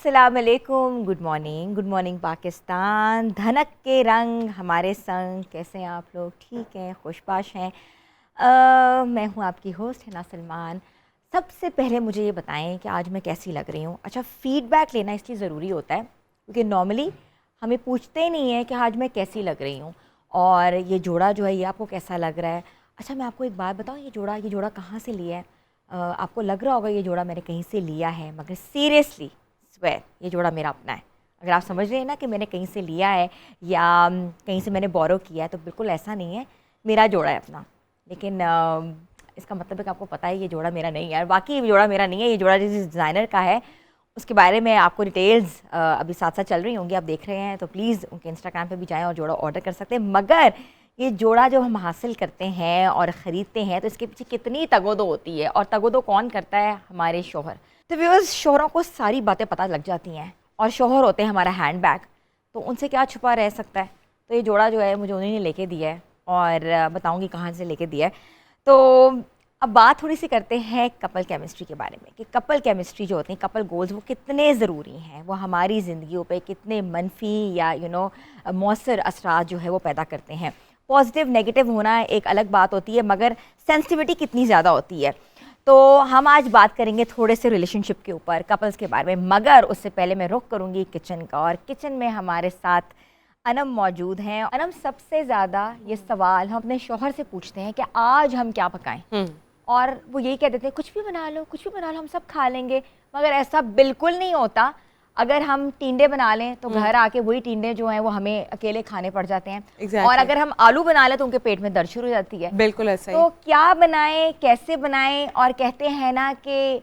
अस्सलाम वालेकुम, good morning Pakistan. धनक के रंग हमारे संग, कैसे हैं आप लोग? ठीक हैं, खुशबाश हैं। मैं हूँ आपकी होस्ट हिना सलमान। सबसे पहले मुझे ये बताएं कि आज मैं कैसी लग रही हूँ। अच्छा, फ़ीडबैक लेना इसलिए ज़रूरी होता है क्योंकि नॉर्मली हमें पूछते ही नहीं है कि आज मैं कैसी लग रही हूँ और ये जोड़ा जो है ये आपको कैसा लग रहा है। अच्छा, मैं आपको एक बात बताऊँ, ये जोड़ा कहाँ से लिया है? आपको लग रहा होगा ये जोड़ा मैंने कहीं से लिया है, मगर सीरियसली स्वेर ये जोड़ा मेरा अपना है। अगर आप समझ रहे हैं ना कि मैंने कहीं से लिया है या कहीं से मैंने बोरो किया है, तो बिल्कुल ऐसा नहीं है, मेरा जोड़ा है अपना। लेकिन इसका मतलब है कि आपको पता है ये जोड़ा मेरा नहीं है। और बाकी ये जोड़ा मेरा नहीं है, ये जोड़ा जिस डिज़ाइनर का है उसके बारे में आपको डिटेल्स अभी साथ साथ चल रही होंगी, आप देख रहे हैं, तो प्लीज़ उनके इंस्टाग्राम पे भी जाएँ और जोड़ा ऑर्डर कर सकते हैं। मगर ये जोड़ा जो हम हासिल करते हैं और ख़रीदते हैं तो इसके पीछे कितनी तगोदो होती है, और तगोदो कौन करता है? हमारे शौहर। तो व्यूअर्स, शौहरों को सारी बातें पता लग जाती हैं और शौहर होते हैं हमारा हैंड बैग, तो उनसे क्या छुपा रह सकता है। तो ये जोड़ा जो है मुझे उन्हीं ने लेके दिया है और बताऊंगी कहाँ से लेके दिया है। तो अब बात थोड़ी सी करते हैं कपल केमिस्ट्री के बारे में कि कपल केमिस्ट्री जो होती है, कपल गोल्स, वो कितने ज़रूरी हैं, वो हमारी ज़िंदगियों पे कितने मनफी या मौसर असरात जो है वो पैदा करते हैं। पॉजिटिव नेगेटिव होना एक अलग बात होती है, मगर सेंसिटिविटी कितनी ज़्यादा होती है। तो हम आज बात करेंगे थोड़े से रिलेशनशिप के ऊपर, कपल्स के बारे में, मगर उससे पहले मैं रुख करूँगी किचन का, और किचन में हमारे साथ अनम मौजूद हैं। अनम, सबसे ज़्यादा ये सवाल हम अपने शौहर से पूछते हैं कि आज हम क्या पकाएं, और वो यही कह देते हैं कुछ भी बना लो, कुछ भी बना लो, हम सब खा लेंगे। मगर ऐसा बिल्कुल नहीं होता। अगर हम टींडे बना लें तो घर आके वही टींडे जो हैं वो हमें अकेले खाने पड़ जाते हैं। और अगर हम आलू बना लें तो उनके पेट में दर्द शुरू हो जाती है। बिल्कुल ऐसा ही। तो क्या बनाएं, कैसे बनाएं? और कहते हैं ना कि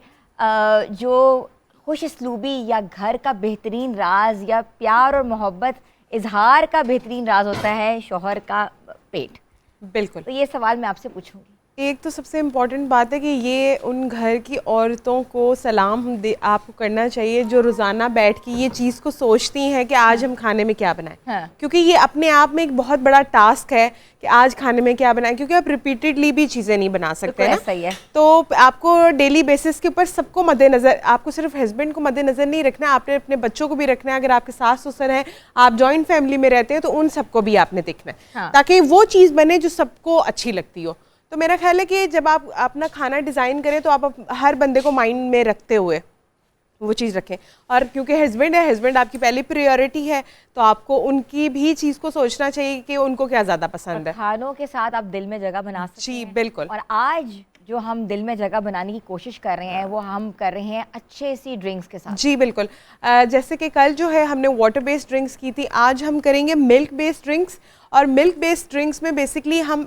जो खुश इसलूबी या घर का बेहतरीन राज या प्यार और मोहब्बत इजहार का बेहतरीन राज होता है शौहर का पेट। बिल्कुल। तो ये सवाल मैं आपसे पूछूंगी। एक तो सबसे इम्पॉर्टेंट बात है कि ये उन घर की औरतों को सलाम आपको करना चाहिए जो रोज़ाना बैठ के ये चीज़ को सोचती हैं कि आज हम खाने में क्या बनाएं। क्योंकि ये अपने आप में एक बहुत बड़ा टास्क है कि आज खाने में क्या बनाएं, क्योंकि आप रिपीटेडली भी चीज़ें नहीं बना सकते ना। सही है। तो आपको डेली बेसिस के ऊपर सबको मद्देनज़र, आपको सिर्फ हस्बैंड को मद्देनज़र नहीं रखना, आपने अपने बच्चों को भी रखना है। अगर आपके सास ससुर हैं, आप जॉइंट फैमिली में रहते हैं, तो उन सबको भी आपने देखना है ताकि वो चीज़ बने जो सबको अच्छी लगती हो। तो मेरा ख्याल है कि जब आप अपना खाना डिज़ाइन करें तो आप हर बंदे को माइंड में रखते हुए वो चीज़ रखें। और क्योंकि हस्बैंड है, हस्बैंड आपकी पहली प्रायोरिटी है, तो आपको उनकी भी चीज़ को सोचना चाहिए कि उनको क्या ज़्यादा पसंद है। खानों के साथ आप दिल में जगह बना सकते हैं। जी बिल्कुल। और आज जो हम दिल में जगह बनाने की कोशिश कर रहे हैं वो हम कर रहे हैं अच्छे सी ड्रिंक्स के साथ। जी बिल्कुल। जैसे कि कल जो है हमने वाटर बेस्ड ड्रिंक्स की थी, आज हम करेंगे मिल्क बेस्ड ड्रिंक्स। और मिल्क बेस्ड ड्रिंक्स में बेसिकली हम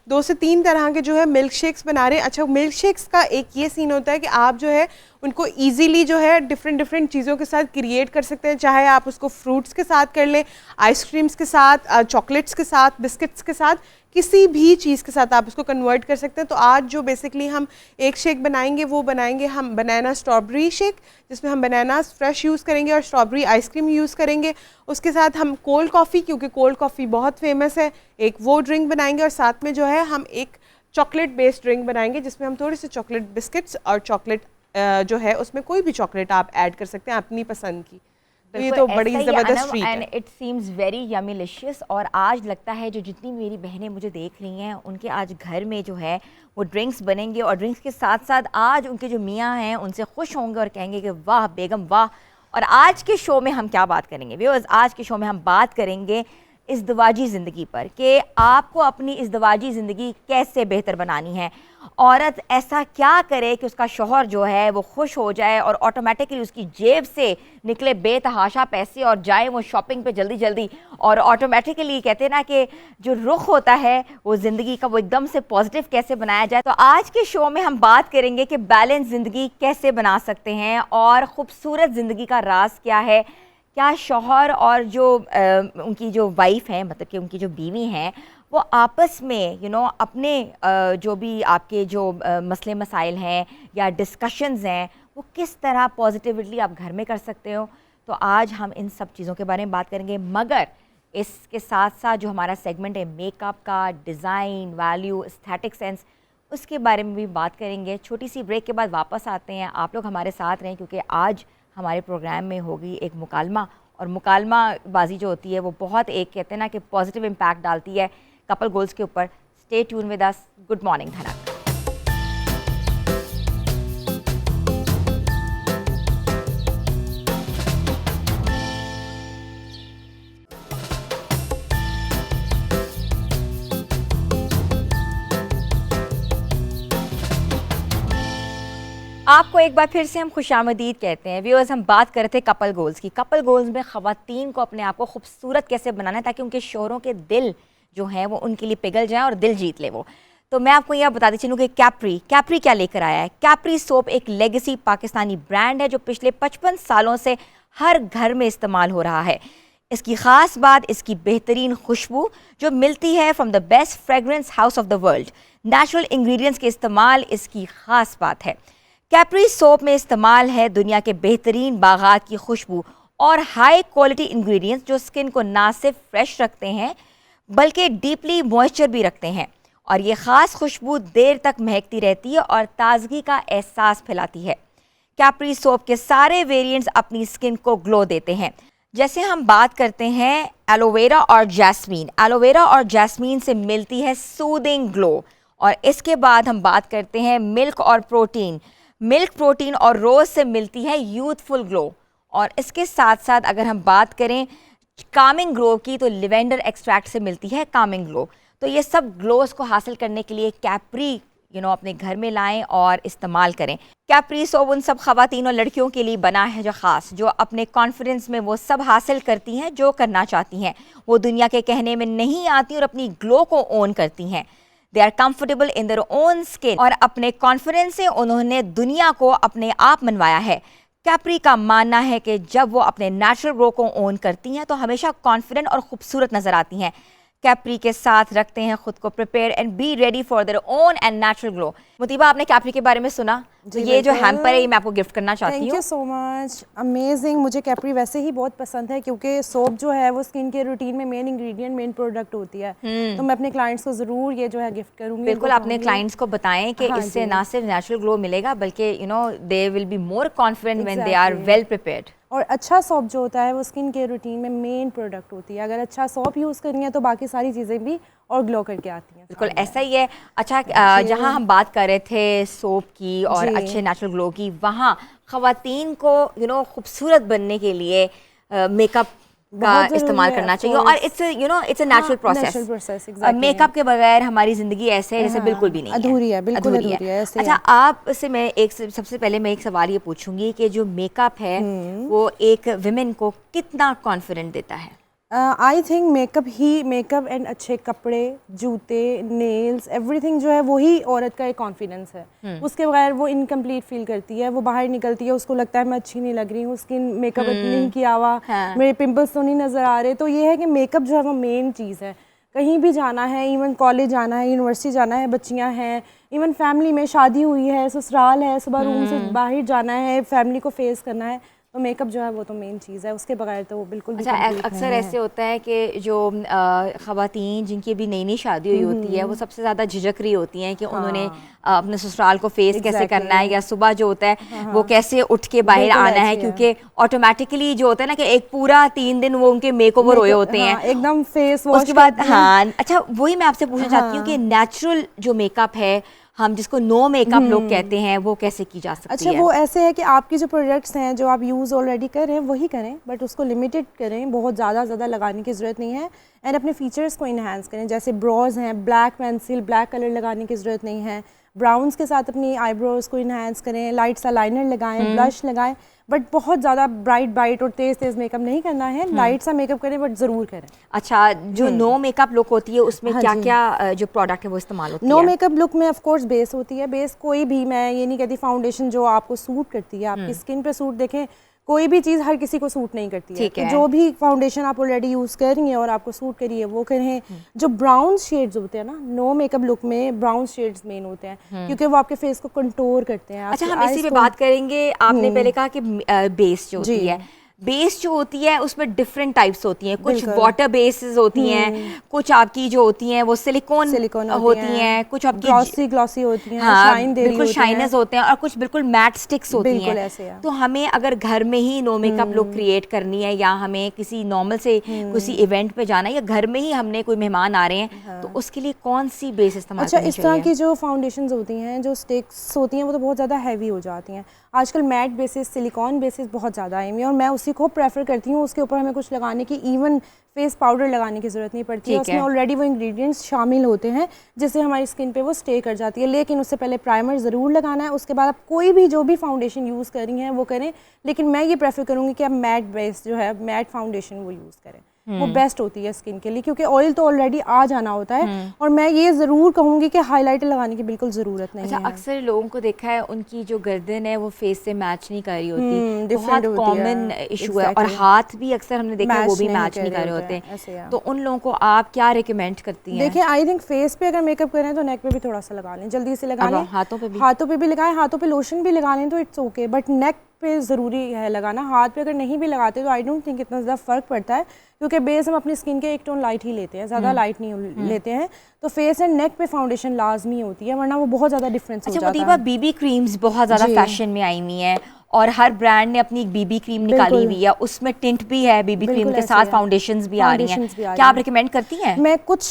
2 से 3 तरह के जो है मिल्क शेक्स बना रहे हैं। अच्छा, मिल्क शेक्स का एक ये सीन होता है कि आप जो है उनको इजीली जो है डिफरेंट चीज़ों के साथ क्रिएट कर सकते हैं। चाहे आप उसको फ्रूट्स के साथ कर लें, आइसक्रीम्स के साथ, चॉकलेट्स के साथ, बिस्किट्स के साथ, किसी भी चीज़ के साथ आप उसको कन्वर्ट कर सकते हैं। तो आज जो बेसिकली हम एक शेक बनाएंगे वो बनाएंगे हम बनाना स्ट्रॉबेरी शेक, जिसमें हम बनाना फ्रेश यूज़ करेंगे और स्ट्रॉबेरी आइसक्रीम यूज़ करेंगे। उसके साथ हम कोल्ड कॉफ़ी, क्योंकि कोल्ड कॉफ़ी बहुत फेमस है, एक वो ड्रिंक बनाएंगे। और साथ में जो है हम एक चॉकलेट बेस्ड ड्रिंक बनाएंगे जिसमें हम थोड़े से चॉकलेट बिस्किट्स और चॉकलेट जो है उसमें कोई भी चॉकलेट आप ऐड कर सकते हैं अपनी पसंद की। तो ये तो बड़ी ज़बरदस्त ट्रीट है एंड इट सीम्स वेरी यमीलिशियस। और आज लगता है जो जितनी मेरी बहनें मुझे देख रही हैं उनके आज घर में जो है वो ड्रिंक्स बनेंगे, और ड्रिंक्स के साथ साथ आज उनके जो मियाँ हैं उनसे खुश होंगे और कहेंगे कि वाह बेगम वाह। और आज के शो में हम क्या बात करेंगे व्यूअर्स? आज के शो में हम बात करेंगे इज़्दिवाजी ज़िंदगी पर कि आपको अपनी इज़्दिवाजी ज़िंदगी कैसे बेहतर बनानी है। औरत ऐसा क्या करे कि उसका शौहर जो है वो खुश हो जाए और ऑटोमेटिकली उसकी जेब से निकले बेतहाशा पैसे और जाए वो शॉपिंग पे जल्दी जल्दी, और ऑटोमेटिकली कहते हैं ना कि जो रुख होता है वो ज़िंदगी का वो एकदम से पॉजिटिव कैसे बनाया जाए। तो आज के शो में हम बात करेंगे कि बैलेंस ज़िंदगी कैसे बना सकते हैं और ख़ूबसूरत ज़िंदगी का राज क्या है। क्या शौहर और जो उनकी जो वाइफ है, मतलब कि उनकी जो बीवी हैं, वो आपस में अपने जो भी आपके जो मसले मसाइल हैं या डिस्कशंस हैं वो किस तरह पॉजिटिवली आप घर में कर सकते हो। तो आज हम इन सब चीज़ों के बारे में बात करेंगे, मगर इसके साथ साथ जो हमारा सेगमेंट है मेकअप का, डिज़ाइन, वैल्यू, एस्थेटिक सेंस, उसके बारे में भी बात करेंगे। छोटी सी ब्रेक के बाद वापस आते हैं। आप लोग हमारे साथ रहें क्योंकि आज हमारे प्रोग्राम में होगी एक मुकालमा, और मुकालमा बाजी जो होती है वो बहुत एक कहते हैं ना कि पॉजिटिव इम्पैक्ट डालती है कपल गोल्स के ऊपर। Stay tune with us. Good morning धनक। आपको एक बार फिर से हम खुशामदीद कहते हैं। व्यूअर्स, हम बात कर रहे थे कपल गोल्स की। कपल गोल्स में ख़वातीन को अपने आप को खूबसूरत कैसे बनाना है ताकि उनके शोहरों के दिल जो हैं वो उनके लिए पिघल जाएं और दिल जीत ले वो। तो मैं आपको यह बताती चलूँ कि कैप्री क्या लेकर आया है। कैप्री सोप एक लेगेसी पाकिस्तानी ब्रांड है जो पिछले 55 सालों से हर घर में इस्तेमाल हो रहा है। इसकी ख़ास बात इसकी बेहतरीन खुशबू जो मिलती है from the best fragrance house of the world. Natural ingredients के इस्तेमाल इसकी ख़ास बात है। कैप्री सोप में इस्तेमाल है दुनिया के बेहतरीन बागात की खुशबू और हाई क्वालिटी इंग्रेडिएंट्स जो स्किन को ना सिर्फ फ्रेश रखते हैं बल्कि डीपली मॉइस्चर भी रखते हैं, और ये ख़ास खुशबू देर तक महकती रहती है और ताजगी का एहसास फैलाती है। कैप्री सोप के सारे वेरिएंट्स अपनी स्किन को ग्लो देते हैं। जैसे हम बात करते हैं एलोवेरा और जैस्मीन। एलोवेरा और जैस्मीन से मिलती है सूदिंग ग्लो, और इसके बाद हम बात करते हैं मिल्क और प्रोटीन। मिल्क, प्रोटीन और रोज़ से मिलती है यूथफुल ग्लो, और इसके साथ साथ अगर हम बात करें कामिंग ग्लो की तो लिवेंडर एक्सट्रैक्ट से मिलती है कामिंग ग्लो। तो ये सब ग्लोस को हासिल करने के लिए कैप्री अपने घर में लाएं और इस्तेमाल करें। कैप्री सोप उन सब ख़वातीन और लड़कियों के लिए बना है जो ख़ास जो अपने कॉन्फिडेंस में वो सब हासिल करती हैं जो करना चाहती हैं। वो दुनिया के कहने में नहीं आती और अपनी ग्लो को ओन करती हैं। They are comfortable in their own skin, और अपने कॉन्फिडेंस से उन्होंने दुनिया को अपने आप मनवाया है। कैप्री का मानना है कि जब वो अपने नेचुरल ग्लो को ओन करती हैं तो हमेशा कॉन्फिडेंट और खूबसूरत नजर आती हैं। कैप्री के साथ रखते हैं खुद को prepare and be ready for their own and natural glow. मुतीबा, आपने कैप्री के बारे में सुना? तो ये जो हैम्पर है ये मैं आपको गिफ्ट करना चाहती हूँ। Thank you so much, amazing. मुझे कैप्री वैसे ही बहुत पसंद है क्योंकि सोप जो है वो स्किन के रूटीन में मेन इंग्रेडिएंट, मेन प्रोडक्ट होती है। तो मैं अपने क्लाइंट्स को ज़रूर ये जो है गिफ्ट करूँगी। बिल्कुल, अपने क्लाइंट्स को बताएं कि इससे ना सिर्फ नेचुरल ग्लो मिलेगा बल्कि they will be more confident when they are well prepared. और अच्छा सोप जो होता है वो स्किन के रूटीन में मेन प्रोडक्ट होती है। अगर अच्छा सोप यूज़ करेंगे है तो बाकी सारी चीज़ें भी और ग्लो करके आती हैं। बिल्कुल ऐसा ही है। अच्छा, जहाँ हम बात कर रहे थे सोप की और अच्छे नेचुरल ग्लो की, वहाँ ख़वातीन को खूबसूरत बनने के लिए मेकअप का इस्तेमाल करना चाहिए, और it's a natural process. Makeup के बगैर हमारी जिंदगी ऐसे है जैसे बिल्कुल भी नहीं है, अधूरी है, बिल्कुल अधूरी है। अच्छा, आपसे मैं सबसे पहले मैं एक सवाल ये पूछूंगी कि जो मेकअप है वो एक विमेन को कितना कॉन्फिडेंट देता है? आई थिंक मेकअप एंड अच्छे कपड़े, जूते, नेल्स, एवरीथिंग जो है वही औरत का एक कॉन्फिडेंस है। उसके बगैर वो इनकम्प्लीट फील करती है। वो बाहर निकलती है, उसको लगता है मैं अच्छी नहीं लग रही हूँ, स्किन मेकअप नहीं किया हुआ, मेरे पिंपल्स तो नहीं नज़र आ रहे। तो ये है कि मेकअप जो है वो मेन चीज़ है। कहीं भी जाना है, इवन कॉलेज जाना है, यूनिवर्सिटी जाना है, बच्चियाँ हैं, इवन फैमिली में शादी हुई है, ससुराल है, सुबह रूम से बाहर जाना है, फैमिली को फेस करना है, तो मेकअप जो है वो तो मेन चीज़ है। उसके बगैर तो वो बिल्कुल भी अक्सर ऐसे होता है कि जो ख़वातीन जिनकी अभी नई नई शादी हुई होती है वो सबसे ज़्यादा झिझक रही होती हैं कि उन्होंने अपने ससुराल को फेस कैसे करना है, या सुबह जो होता है वो कैसे उठ के बाहर आना है, क्योंकि ऑटोमेटिकली जो होता है ना कि एक पूरा 3 दिन वो उनके मेकओवर हुए होते हैं, एकदम फेस वॉश उसके बाद। हाँ, अच्छा, वही मैं आपसे पूछना चाहती हूँ कि नेचुरल जो मेकअप है, हम जिसको नो मेकअप लोग कहते हैं, वो कैसे की जा सकती है? अच्छा, वो ऐसे है कि आपकी जो प्रोडक्ट्स हैं जो आप यूज़ ऑलरेडी कर रहे हैं वही करें, बट उसको लिमिटेड करें, बहुत ज़्यादा लगाने की ज़रूरत नहीं है। एंड अपने फीचर्स को इन्हांस करें, जैसे ब्रोज हैं, ब्लैक पेंसिल, ब्लैक कलर लगाने की ज़रूरत नहीं है। ब्राउन्स के साथ अपनी आईब्रोज को इन्हांस करें, लाइट सा लाइनर लगाएं, ब्लश लगाएं, बट बहुत ज़्यादा ब्राइट और तेज़ मेकअप नहीं करना है। लाइट सा मेकअप करें बट ज़रूर करें। अच्छा, जो नो मेकअप लुक होती है उसमें क्या क्या जो प्रोडक्ट है वो इस्तेमाल होती है? नो मेकअप लुक में ऑफ कोर्स बेस होती है। बेस कोई भी, मैं ये नहीं कहती फाउंडेशन जो आपको सूट करती है, आपकी स्किन पे सूट, देखें कोई भी चीज़ हर किसी को सूट नहीं करती है, तो जो भी फाउंडेशन आप ऑलरेडी यूज़ कर रही हैं और आपको सूट करिए वो करें। जो ब्राउन शेड्स होते हैं ना, नो मेकअप लुक में ब्राउन शेड्स मेन होते हैं क्योंकि वो आपके फेस को कंटूर करते हैं। अच्छा, हम इसी पे बात करेंगे। आपने पहले कहा कि बेस जो होती है, बेस जो होती है उसमें डिफरेंट टाइप्स होती हैं, कुछ बिल्कुल। वाटर बेसेस होती हैं, कुछ आपकी जो होती हैं वो सिलिकॉन होती हैं, कुछ आपकी ग्लॉसी होती हैं, हाँ शाइन दे रही बिल्कुल होती शाइनेस होते हैं, और कुछ बिल्कुल मैट स्टिक्स होती बिल्कुल हैं। ऐसे हैं। तो हमें अगर घर में ही नो मेकअप लुक क्रिएट करनी है, या हमें किसी नॉर्मल से किसी इवेंट पे जाना है, या घर में ही हमने कोई मेहमान आ रहे हैं, तो उसके लिए कौन सी बेस इस्तेमाल अच्छा, करनी इस तरह चाहिए? की जो फाउंडेशंस होती हैं, जो स्टिक्स होती हैं, वो तो बहुत ज़्यादा हैवी हो जाती हैं। आजकल मैट बेसिस, सिलिकॉन बेसिस बहुत ज़्यादा आई हुई हैं, और मैं उसी को प्रेफर करती हूँ। उसके ऊपर हमें कुछ लगाने की, इवन फेस पाउडर लगाने की ज़रूरत नहीं पड़ती है। उसमें ऑलरेडी वो इंग्रेडिएंट्स शामिल होते हैं जिससे हमारी स्किन पे वो स्टे कर जाती है। लेकिन उससे पहले प्राइमर ज़रूर लगाना है। उसके बाद आप कोई भी जो भी फाउंडेशन यूज़ कर रही हैं वो करें, लेकिन मैं ये प्रेफर करूँगी कि आप मैट बेस जो है, मैट फाउंडेशन वो यूज़ करें। वो बेस्ट होती है स्किन के लिए, क्योंकि ऑयल तो ऑलरेडी आ जाना होता है। और मैं ये ज़रूर कहूँगी कि हाइलाइटर लगाने की बिल्कुल ज़रूरत नहीं है। अक्सर लोगों को देखा है उनकी जो गर्दन है वो फेस से मैच नहीं कर रही होती, डिफरेंट बहुत होती है। कॉमन इशू है। और हाथ भी अक्सर हमने देखा है वो भी मैच नहीं कर रहे होते ऐसे हैं। तो उन लोगों को आप क्या रिकमेंड करती हैं? देखिए, आई थिंक फेस पे अगर मेकअप करें तो नेक पे भी थोड़ा सा लगा लें, जल्दी से लगा लें। हाथों पे भी लगाएं, हाथों पे लोशन भी लगा लें तो इट्स ओके, बट नेक पे ज़रूरी है लगाना। हाथ पे अगर नहीं भी लगाते तो आई डोंट थिंक इतना ज़्यादा फ़र्क पड़ता है, क्योंकि बेस हम अपनी स्किन के एक टोन लाइट ही लेते हैं, ज़्यादा लाइट नहीं लेते हैं। तो फेस एंड नेक पे फाउंडेशन लाजमी होती है, वरना वो बहुत ज़्यादा डिफरेंस हो जाता है। बीबी क्रीम्स बहुत ज़्यादा फैशन में आई हुई हैं, और हर ब्रांड ने अपनी एक बीबी क्रीम निकाली हुई है, उसमें टिंट भी है बीबी क्रीम के साथ, फाउंडेशंस भी आ रही हैं। क्या आप रिकमेंड करती हैं? मैं कुछ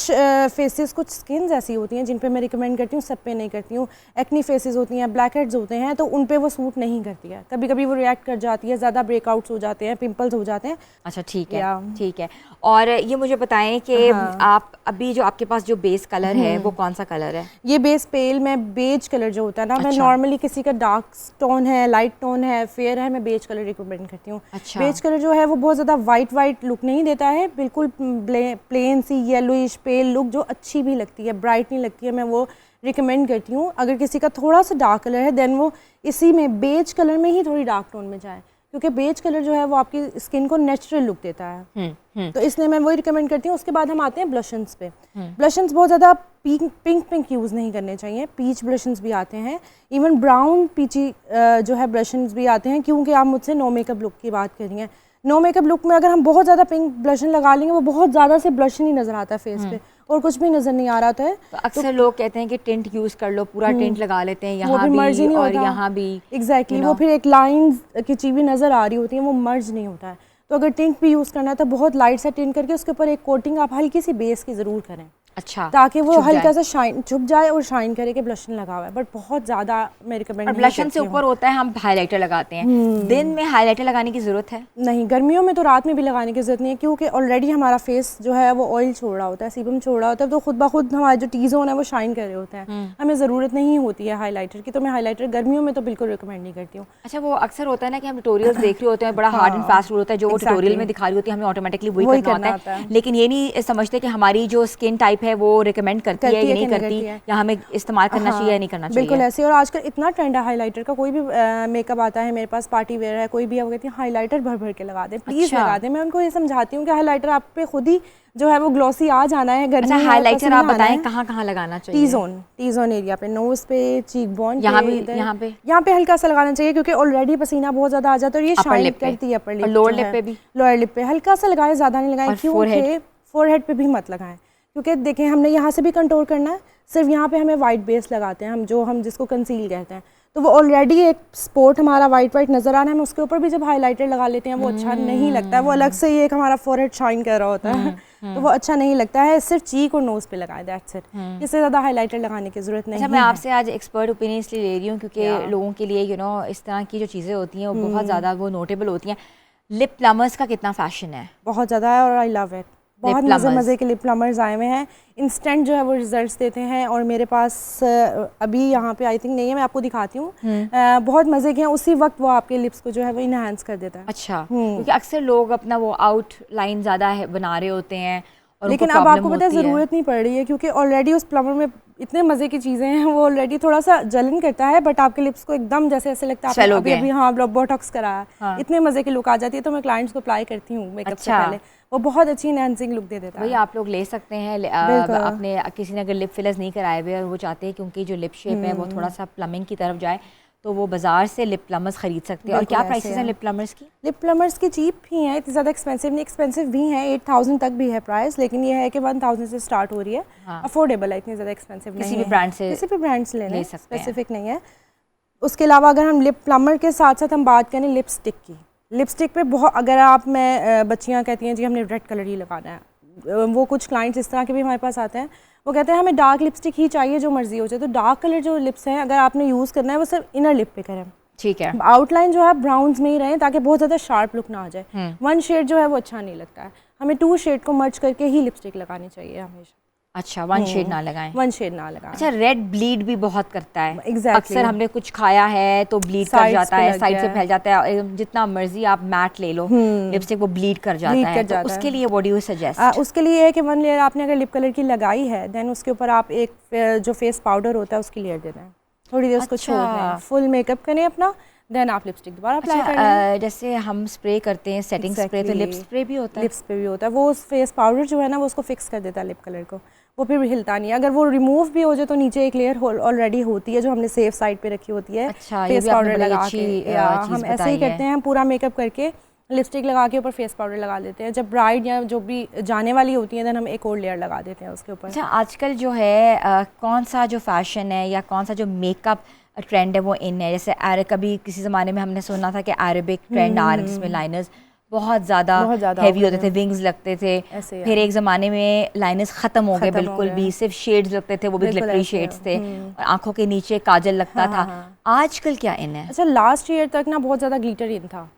फेसेस, कुछ स्किन्स ऐसी होती हैं जिन पे मैं रिकमेंड करती हूँ, सब पे नहीं करती हूँ। एक्नी फेसेस होती हैं, ब्लैक हेड्स होते हैं, तो उन पे वो सूट नहीं करती है। कभी कभी वो रिएक्ट कर जाती है, ज़्यादा ब्रेकआउट्स हो जाते हैं, पिंपल्स हो जाते हैं। अच्छा, ठीक है, ठीक है। और ये मुझे बताएं कि आप अभी जो आपके पास जो बेस कलर है वो कौन सा कलर है? ये बेस पेल, मैं बेज कलर जो होता है ना, मैं नॉर्मली किसी का डार्क टोन है, लाइट टोन है, फेयर है, मैं बेज कलर रिकमेंड करती हूँ। अच्छा। बेज कलर जो है वो बहुत ज़्यादा वाइट लुक नहीं देता है, बिल्कुल प्लेन सी येलोइश पेल लुक जो अच्छी भी लगती है, ब्राइट नहीं लगती है, मैं वो रिकमेंड करती हूँ। अगर किसी का थोड़ा सा डार्क कलर है, देन वो इसी में बेज कलर में ही थोड़ी डार्क टोन में जाए, क्योंकि बेज कलर जो है वो आपकी स्किन को नेचुरल लुक देता है। तो इसलिए मैं वही रिकमेंड करती हूँ। उसके बाद हम आते हैं ब्लशंस पे। ब्लशंस बहुत ज़्यादा पिंक यूज़ नहीं करने चाहिए। पीच ब्लशंस भी आते हैं, इवन ब्राउन पीची जो है ब्लशंस भी आते हैं, क्योंकि आप मुझसे नो मेकअप लुक की बात कर रही हैं। नो मेकअप लुक में अगर हम बहुत ज़्यादा पिंक ब्लशन लगा लेंगे, वो बहुत ज़्यादा से ब्लशन ही नज़र आता है फेस पे, और कुछ भी नज़र नहीं आ रहा है। तो अक्सर लोग कहते हैं कि टिंट यूज़ कर लो, पूरा टिंट लगा लेते हैं, यहाँ भी और यहाँ भी। एग्जैक्टली, वो फिर एक लाइन की चीज़ें नज़र आ रही होती हैं, वो मर्ज नहीं होता है। तो अगर टिंट भी यूज़ करना है तो बहुत लाइट सा टिंट करके उसके ऊपर एक कोटिंग आप हल्की सी बेस की ज़रूर करें। अच्छा, ताकि वो हल्का सा शाइन छुप जाए और शाइन करे कि ब्लशन लगा हुआ है, बट बहुत ज़्यादा मैं रिकमेंड नहीं करती हूँ। ब्लशन से ऊपर होता है हम हाइलाइटर लगाते हैं। दिन में हाइलाइटर लगाने की ज़रूरत है? नहीं, गर्मियों में तो रात में भी लगाने की ज़रूरत नहीं है, क्योंकि ऑलरेडी हमारा फेस जो है वो ऑयल छोड़ रहा होता है, सीबम छोड़ रहा होता है, तो खुद ब खुद हमारे जो टी जोन है वो शाइन कर रहे होते हैं। हमें ज़रूरत नहीं होती है हाईलाइटर की, तो मैं हाईलाइटर गर्मियों में तो बिल्कुल रिकमेंड नहीं करती हूँ। अच्छा, वो अक्सर होता है ना कि हम ट्यूटोरियल्स देख रहे होते हैं, बड़ा हार्ड एंड फास्ट रूल होता है, जो वो ट्यूटोरियल में दिखा रही होती है हमें ऑटोमेटिकली वही करना होता है, लेकिन ये नहीं समझते कि हमारी जो स्किन टाइप है वो रिकमेंड करती है या नहीं करती, या हमें इस्तेमाल करना चाहिए या नहीं करना चाहिए। बिल्कुल ऐसे। और आजकल इतना ट्रेंड है हाइलाइटर का, कोई भी मेकअप आता है मेरे पास, पार्टी वेयर है, कोई भी, वो कहती है हाइलाइटर भर भर के लगा दें, प्लीज़ लगा दें। मैं उनको ये समझाती हूँ कि हाइलाइटर आप पे खुद ही जो है वो ग्लॉसी आ जाना है। गर्मी में हाइलाइटर आप बताएं कहाँ लगाना चाहिए? टी जोन एरिया पे, नोज पे, चीक बोन, यहाँ पे हल्का सा लगाना चाहिए, क्योंकि ऑलरेडी पसीना बहुत ज्यादा आ जाता है और ये शाइन करती है। अपर लिप, लोअर लिप पे भी, लोअर लिप पे हल्का सा लगाएं, ज्यादा नहीं लगाएं, क्योंकि फोरहेड पे भी मत लगाएं, क्योंकि देखें हमने यहाँ से भी कंट्रोल करना है, सिर्फ यहाँ पे हमें वाइट बेस लगाते हैं हम जिसको कंसील कहते हैं, तो वो ऑलरेडी एक स्पॉट हमारा वाइट नजर आ रहा है, हम उसके ऊपर भी जब हाइलाइटर लगा लेते हैं वो अच्छा नहीं लगता है। वो अलग से ही एक हमारा फोरहेड शाइन कर रहा होता है, तो वो अच्छा नहीं लगता है। सिर्फ चीक और नोज पे लगाए, दैट्स इट। इससे ज़्यादा हाइलाइटर लगाने की ज़रूरत नहीं है। मैं आपसे आज एक्सपर्ट ओपिनियन इसलिए ले रही हूँ क्योंकि लोगों के लिए इस तरह की जो चीज़ें होती हैं वो बहुत ज़्यादा वो नोटेबल होती हैं। लिप प्लमर्स का कितना फैशन है? बहुत ज़्यादा है, और आई लव इट। बहुत मज़े के लिप प्लमर्स आए हुए हैं, इंस्टेंट जो है वो रिजल्ट्स देते हैं, और मेरे पास अभी यहाँ पे आई थिंक नहीं है, मैं आपको दिखाती हूँ। बहुत मज़े के हैं, उसी वक्त वो आपके लिप्स को जो है वो इनहांस कर देता है। अच्छा, क्योंकि अक्सर लोग अपना वो आउटलाइन ज़्यादा बना रहे होते हैं, लेकिन अब आपको पता है ज़रूरत नहीं पड़ रही है, क्योंकि ऑलरेडी उस प्लमर में इतने मज़े की चीज़ें हैं, वो ऑलरेडी थोड़ा सा जलन करता है, बट आपके लिप्स को एकदम जैसे ऐसे लगता है अभी हाँ बोटॉक्स कराया, इतने मज़े की लुक आ जाती है। तो मैं क्लाइंट्स को अप्लाई करती हूँ मेकअप से पहले, वो बहुत अच्छी एनहांसिंग लुक दे देता है। वही आप लोग ले सकते हैं अपने, किसी ने अगर लिप फिलर्स नहीं कराए हुए और वो चाहते हैं क्योंकि जो लिप शेप है वो थोड़ा सा प्लमिंग की तरफ जाए, तो वो बाज़ार से लिप प्लमर्स ख़रीद सकते हैं। और क्या प्राइसेस हैं लिप प्लमर्स की? लिप प्लमर्स की चीप ही हैं, इतनी ज़्यादा एक्सपेंसिव नहीं, एक्सपेंसिव भी हैं, 8000 तक भी है प्राइस, लेकिन ये है कि 1000 से स्टार्ट हो रही है। अफोर्डेबल है, इतनी ज़्यादा एक्सपेंसिव नहीं है, किसी भी ब्रांड से ले सकते हैं, स्पेसिफिक नहीं है। उसके अलावा अगर हम लिप प्लमर के साथ साथ हम बात करें लिपस्टिक की, लिपस्टिक पे बहुत, अगर आप मैं बच्चियाँ कहती हैं जी हमने रेड कलर ही लगाना है, वो कुछ क्लाइंट्स इस तरह के भी हमारे पास आते हैं, वो कहते हैं हमें डार्क लिपस्टिक ही चाहिए जो मर्जी हो जाए। तो डार्क कलर जो लिप्स हैं अगर आपने यूज़ करना है वो सिर्फ इनर लिप पे करें, ठीक है। आउटलाइन जो है ब्राउन्स में ही रहे ताकि बहुत ज़्यादा शार्प लुक ना आ जाए। वन शेड जो है वो अच्छा नहीं लगता है, हमें 2 शेड को मर्ज करके ही लिपस्टिक लगानी चाहिए हमेशा। अच्छा, वन शेड ना लगाएं। वन शेड ना लगाएं। अच्छा, रेड ब्लीड भी बहुत करता है। Exactly. अक्सर हमने कुछ खाया है तो ब्लीड कर जाता है, साइड से फैल जाता है, जितना मर्जी आप मैट ले लो लिपस्टिक वो ब्लीड कर जाता है। तो उसके लिए व्हाट डू यू सजेस्ट? उसके लिए है कि 1 लेयर आपने अगर लिप कलर की लगाई है देन उसके ऊपर आप एक जो फेस पाउडर होता है उसकी लेयर देना है, थोड़ी देर उसको छोड़ दें, फुल मेकअप करें अपना, देन आप लिपस्टिक दोबारा अप्लाई करें। जैसे हम स्प्रे करते हैं सेटिंग स्प्रे, तो लिप स्प्रे भी होता है? लिप्स पे भी होता है, वो फेस पाउडर जो है ना वो उसको फिक्स कर देता है लिप कलर को, वो फिर हिलता नहीं है। अगर वो रिमूव भी हो जाए तो नीचे एक लेयर ऑलरेडी होती है जो हमने सेफ साइड पे रखी होती है। अच्छा, फेस पाउडर लगा के हम ऐसे ही करते हैं, हम पूरा मेकअप करके लिपस्टिक लगा के ऊपर फेस पाउडर लगा देते हैं। जब ब्राइड या जो भी जाने वाली होती है देन हम एक और लेयर लगा देते हैं उसके ऊपर। अच्छा, आजकल जो है कौन सा जो फैशन है या कौन सा जो मेकअप ट्रेंड है वो इन है? जैसे कभी किसी ज़माने में हमने सुना था कि अरेबिक ट्रेंड आ रहा है जिसमें लाइनर्स बहुत ज़्यादा हैवी होते थे, विंग्स लगते थे, फिर एक ज़माने में लाइनर्स ख़त्म हो गए बिल्कुल भी, सिर्फ शेड्स लगते थे, वो भी ग्लिटरी शेड्स थे, और आंखों के नीचे काजल लगता था। आजकल क्या इन है? अच्छा, लास्ट ईयर तक ना बहुत ज़्यादा ग्लिटर इन था,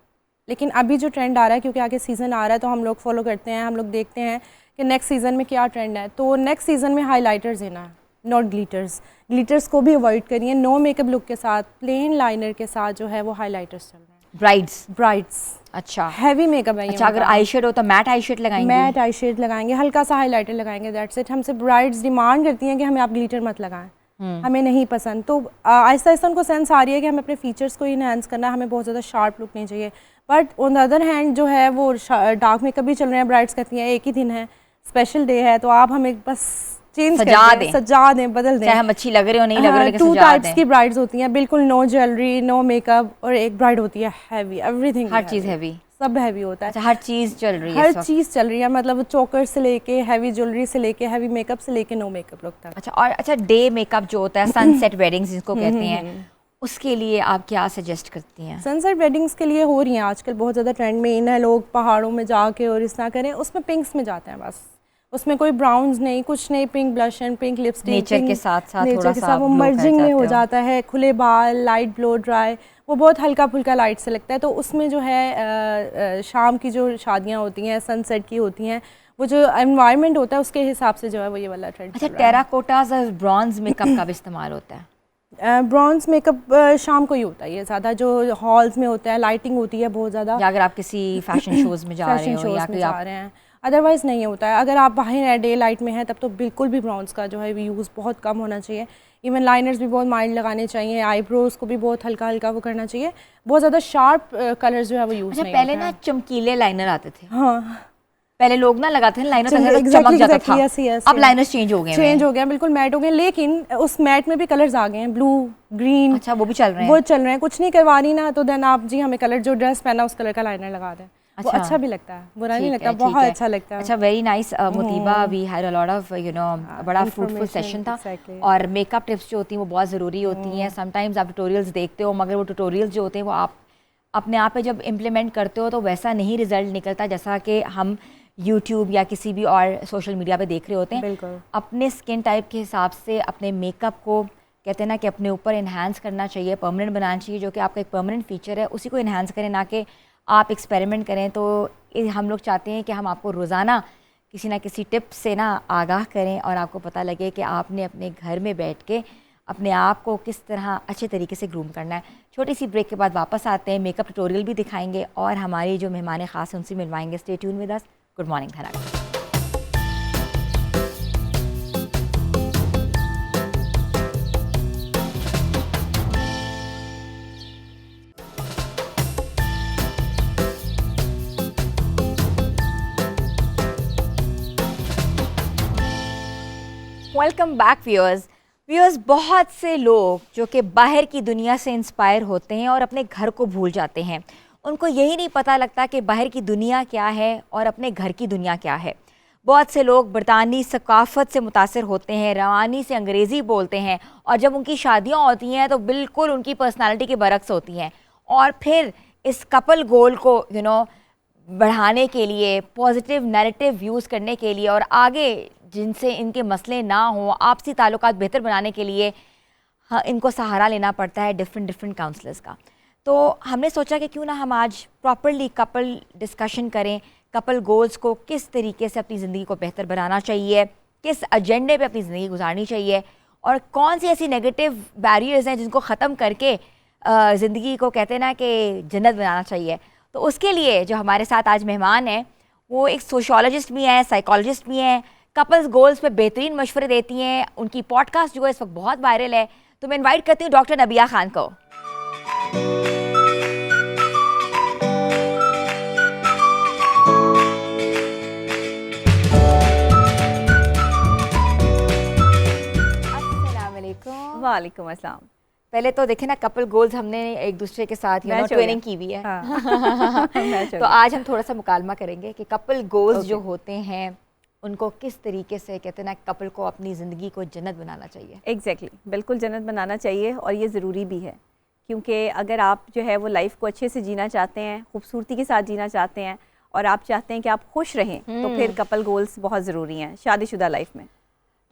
लेकिन अभी जो ट्रेंड आ रहा है क्योंकि आगे सीज़न आ रहा है तो हम लोग फॉलो करते हैं, हम लोग देखते हैं कि नेक्स्ट सीज़न में क्या ट्रेंड है। तो नेक्स्ट सीज़न में हाईलाइटर्स देना है, नॉट ग्लिटर्स। ग्लिटर्स को भी अवॉइड करिए, नो मेकअप लुक के साथ प्लेन लाइनर के साथ जो है वो हाईलाइटर्स चल रहे हैं। ब्राइड्स अच्छा, हैवी मेकअप है। अच्छा, अगर आई शेड हो तो मैट आई शेड लगाएंगे? मैट आई शेड लगाएंगे, हल्का सा हाईलाइटर लगाएंगे, दैट्स इट। हमसे ब्राइड्स डिमांड करती हैं कि हमें आप ग्लिटर मत लगाएं, हमें नहीं पसंद। तो आहिस्ता आहिस्ता उनको सेंस आ रही है कि हमें अपने फीचर्स को इनहेंस करना है, हमें बहुत ज़्यादा शार्प लुक नहीं चाहिए। But on the other hand जो है वो डार्क मेकअप भी चल रहे हैं, ब्राइड्स कहती हैं एक ही दिन है, स्पेशल डे है, तो आप हमें बस चेंज सजा दें, बदल दें, चाहे हम अच्छी लग रहे हो नहीं लग रहे, लेकिन 2 टाइप्स की ब्राइड्स होती हैं, बिल्कुल नो ज्वेलरी नो मेकअप, और एक ब्राइड होती है हैवी, एवरीथिंग, हर चीज़ हैवी, सब हैवी होता है। अच्छा, हर चीज़ चल रही है, हर चीज़ चल रही है, मतलब चोकर से लेके हैवी ज्वेलरी से लेके हैवी मेकअप से लेके नो मेकअप लुक तक। अच्छा, और अच्छा डे मेकअप जो होता है, सनसेट वेडिंग्स जिसको कहते हैं, उसके लिए आप क्या सजेस्ट करती हैं? सनसेट वेडिंग्स के लिए हो रही हैं आजकल बहुत ज़्यादा ट्रेंड में इन है, लोग पहाड़ों में जाके और इस तरह करें, उसमें पिंक्स में जाते हैं बस, उसमें कोई ब्राउन्स नहीं, कुछ नहीं, pink blush and pink lipstick, nature के साथ थोड़ा सा वो मर्जिंग में हो जाता है, खुले बाल, लाइट ब्लो ड्राई, वो बहुत हल्का फुल्का लाइट से लगता है। तो उसमें जो है शाम की जो शादियाँ होती हैं सनसेट की होती हैं, वो जो एनवायरनमेंट होता है उसके हिसाब से जो है वो ये वाला ट्रेंड। अच्छा, टेराकोटास और ब्रॉन्ज मेकअप का भी इस्तेमाल होता है? ब्रॉन्ज मेकअप शाम को ही होता है ये ज़्यादा, जो हॉल्स में होता है, लाइटिंग होती है बहुत ज़्यादा, या अगर आप किसी फैशन शोज़ में जा रहे हो या कोई जा रहे हैं, अदरवाइज़ नहीं होता है। अगर आप बाहर हैं डे लाइट में हैं तब तो बिल्कुल भी ब्राउन्स का जो है यूज़ बहुत कम होना चाहिए। इवन लाइनर्स भी बहुत माइल्ड लगाने चाहिए, आईब्रोज को भी बहुत हल्का हल्का वो करना चाहिए, बहुत ज़्यादा शार्प कलर्स जो है वो यूज़ नहीं। पहले ना चमकीले लाइनर आते थे, हाँ पहले लोग ना लगाते थे लाइनर, चमक जाता था, अब लाइनर्स चेंज हो गए, बिल्कुल मैट हो गए, लेकिन उस मैट में भी कलर्स आ गए हैं, ब्लू ग्रीन। अच्छा, वो भी चल रहे हैं, कुछ नहीं करवा रही ना तो देन आप जी हमें कलर जो ड्रेस पहना उस कलर का लाइनर लगा दें। अच्छा, वो अच्छा भी लगता है, बुरा नहीं लगता, बहुत अच्छा लगता है। अच्छा, वेरी नाइस मुतीबा, we had a lot of बड़ा फ्रूटफुल सेशन था। और मेकअप टिप्स जो होती हैं वो बहुत ज़रूरी होती हैं। समटाइम्स आप ट्यूटोरियल्स देखते हो मगर वो ट्यूटोरियल्स जो होते हैं वो आप अपने आप पे जब इम्प्लीमेंट करते हो तो वैसा नहीं रिजल्ट निकलता जैसा कि हम यूट्यूब या किसी भी और सोशल मीडिया पे देख रहे होते हैं। बिल्कुल अपने स्किन टाइप के हिसाब से अपने मेकअप को कहते हैं ना कि अपने ऊपर इन्हांस करना चाहिए, परमानेंट बनाना चाहिए, जो कि आपका एक परमानेंट फीचर है, उसी को इन्हांस करें, ना कि आप एक्सपेरिमेंट करें। तो हम लोग चाहते हैं कि हम आपको रोज़ाना किसी ना किसी टिप से ना आगाह करें और आपको पता लगे कि आपने अपने घर में बैठ के अपने आप को किस तरह अच्छे तरीके से ग्रूम करना है। छोटी सी ब्रेक के बाद वापस आते हैं, मेकअप ट्यूटोरियल भी दिखाएंगे और हमारी जो मेहमान ख़ास हैं उनसे मिलवाएंगे। Stay tune with us. Good morning Dhanak. Welcome back viewers. Viewers, बहुत से लोग जो कि बाहर की दुनिया से इंस्पायर होते हैं और अपने घर को भूल जाते हैं, उनको यही नहीं पता लगता कि बाहर की दुनिया क्या है और अपने घर की दुनिया क्या है। बहुत से लोग बरतानी सकाफ़त से मुतासर होते हैं, रवानी से अंग्रेज़ी बोलते हैं, और जब उनकी शादियां होती हैं तो बिल्कुल उनकी पर्सनालिटी के बरक्स होती हैं। और फिर इस कपल गोल को बढ़ाने के लिए, पॉजिटिव नैरेटिव यूज़ करने के लिए और आगे जिनसे इनके मसले ना हों, आपसी ताल्लुकात बेहतर बनाने के लिए इनको सहारा लेना पड़ता है डिफरेंट काउंसलर्स का। तो हमने सोचा कि क्यों ना हम आज प्रॉपरली कपल डिस्कशन करें, कपल गोल्स को किस तरीके से अपनी ज़िंदगी को बेहतर बनाना चाहिए, किस एजेंडे पे अपनी ज़िंदगी गुजारनी चाहिए, और कौन सी ऐसी नेगेटिव बैरियर्स हैं जिनको ख़त्म करके ज़िंदगी को कहते हैं ना कि जन्नत बनाना चाहिए। तो उसके लिए जो हमारे साथ आज मेहमान हैं वो एक सोशोलॉजिस्ट भी हैं, साइकोलॉजिस्ट भी हैं, कपल्स गोल्स पे बेहतरीन मशवरे देती हैं। उनकी पॉडकास्ट जो है इस वक्त बहुत वायरल है। तो मैं इनवाइट करती हूँ डॉक्टर नबिया खान को। अस्सलाम वालेकुम। वालेकुम अस्सलाम। पहले तो देखे ना, कपल गोल्स हमने एक दूसरे के साथ ट्रेनिंग की हुई है। हाँ। तो आज हम थोड़ा सा मुकालमा करेंगे कि कपल गोल्स जो होते हैं उनको किस तरीके से कहते हैं ना कपल को अपनी ज़िंदगी को जन्नत बनाना चाहिए। एग्जैक्टली, बिल्कुल जन्नत बनाना चाहिए, और ये ज़रूरी भी है, क्योंकि अगर आप जो है वो लाइफ को अच्छे से जीना चाहते हैं, खूबसूरती के साथ जीना चाहते हैं, और आप चाहते हैं कि आप खुश रहें, तो फिर कपल गोल्स बहुत ज़रूरी हैं शादीशुदा लाइफ में।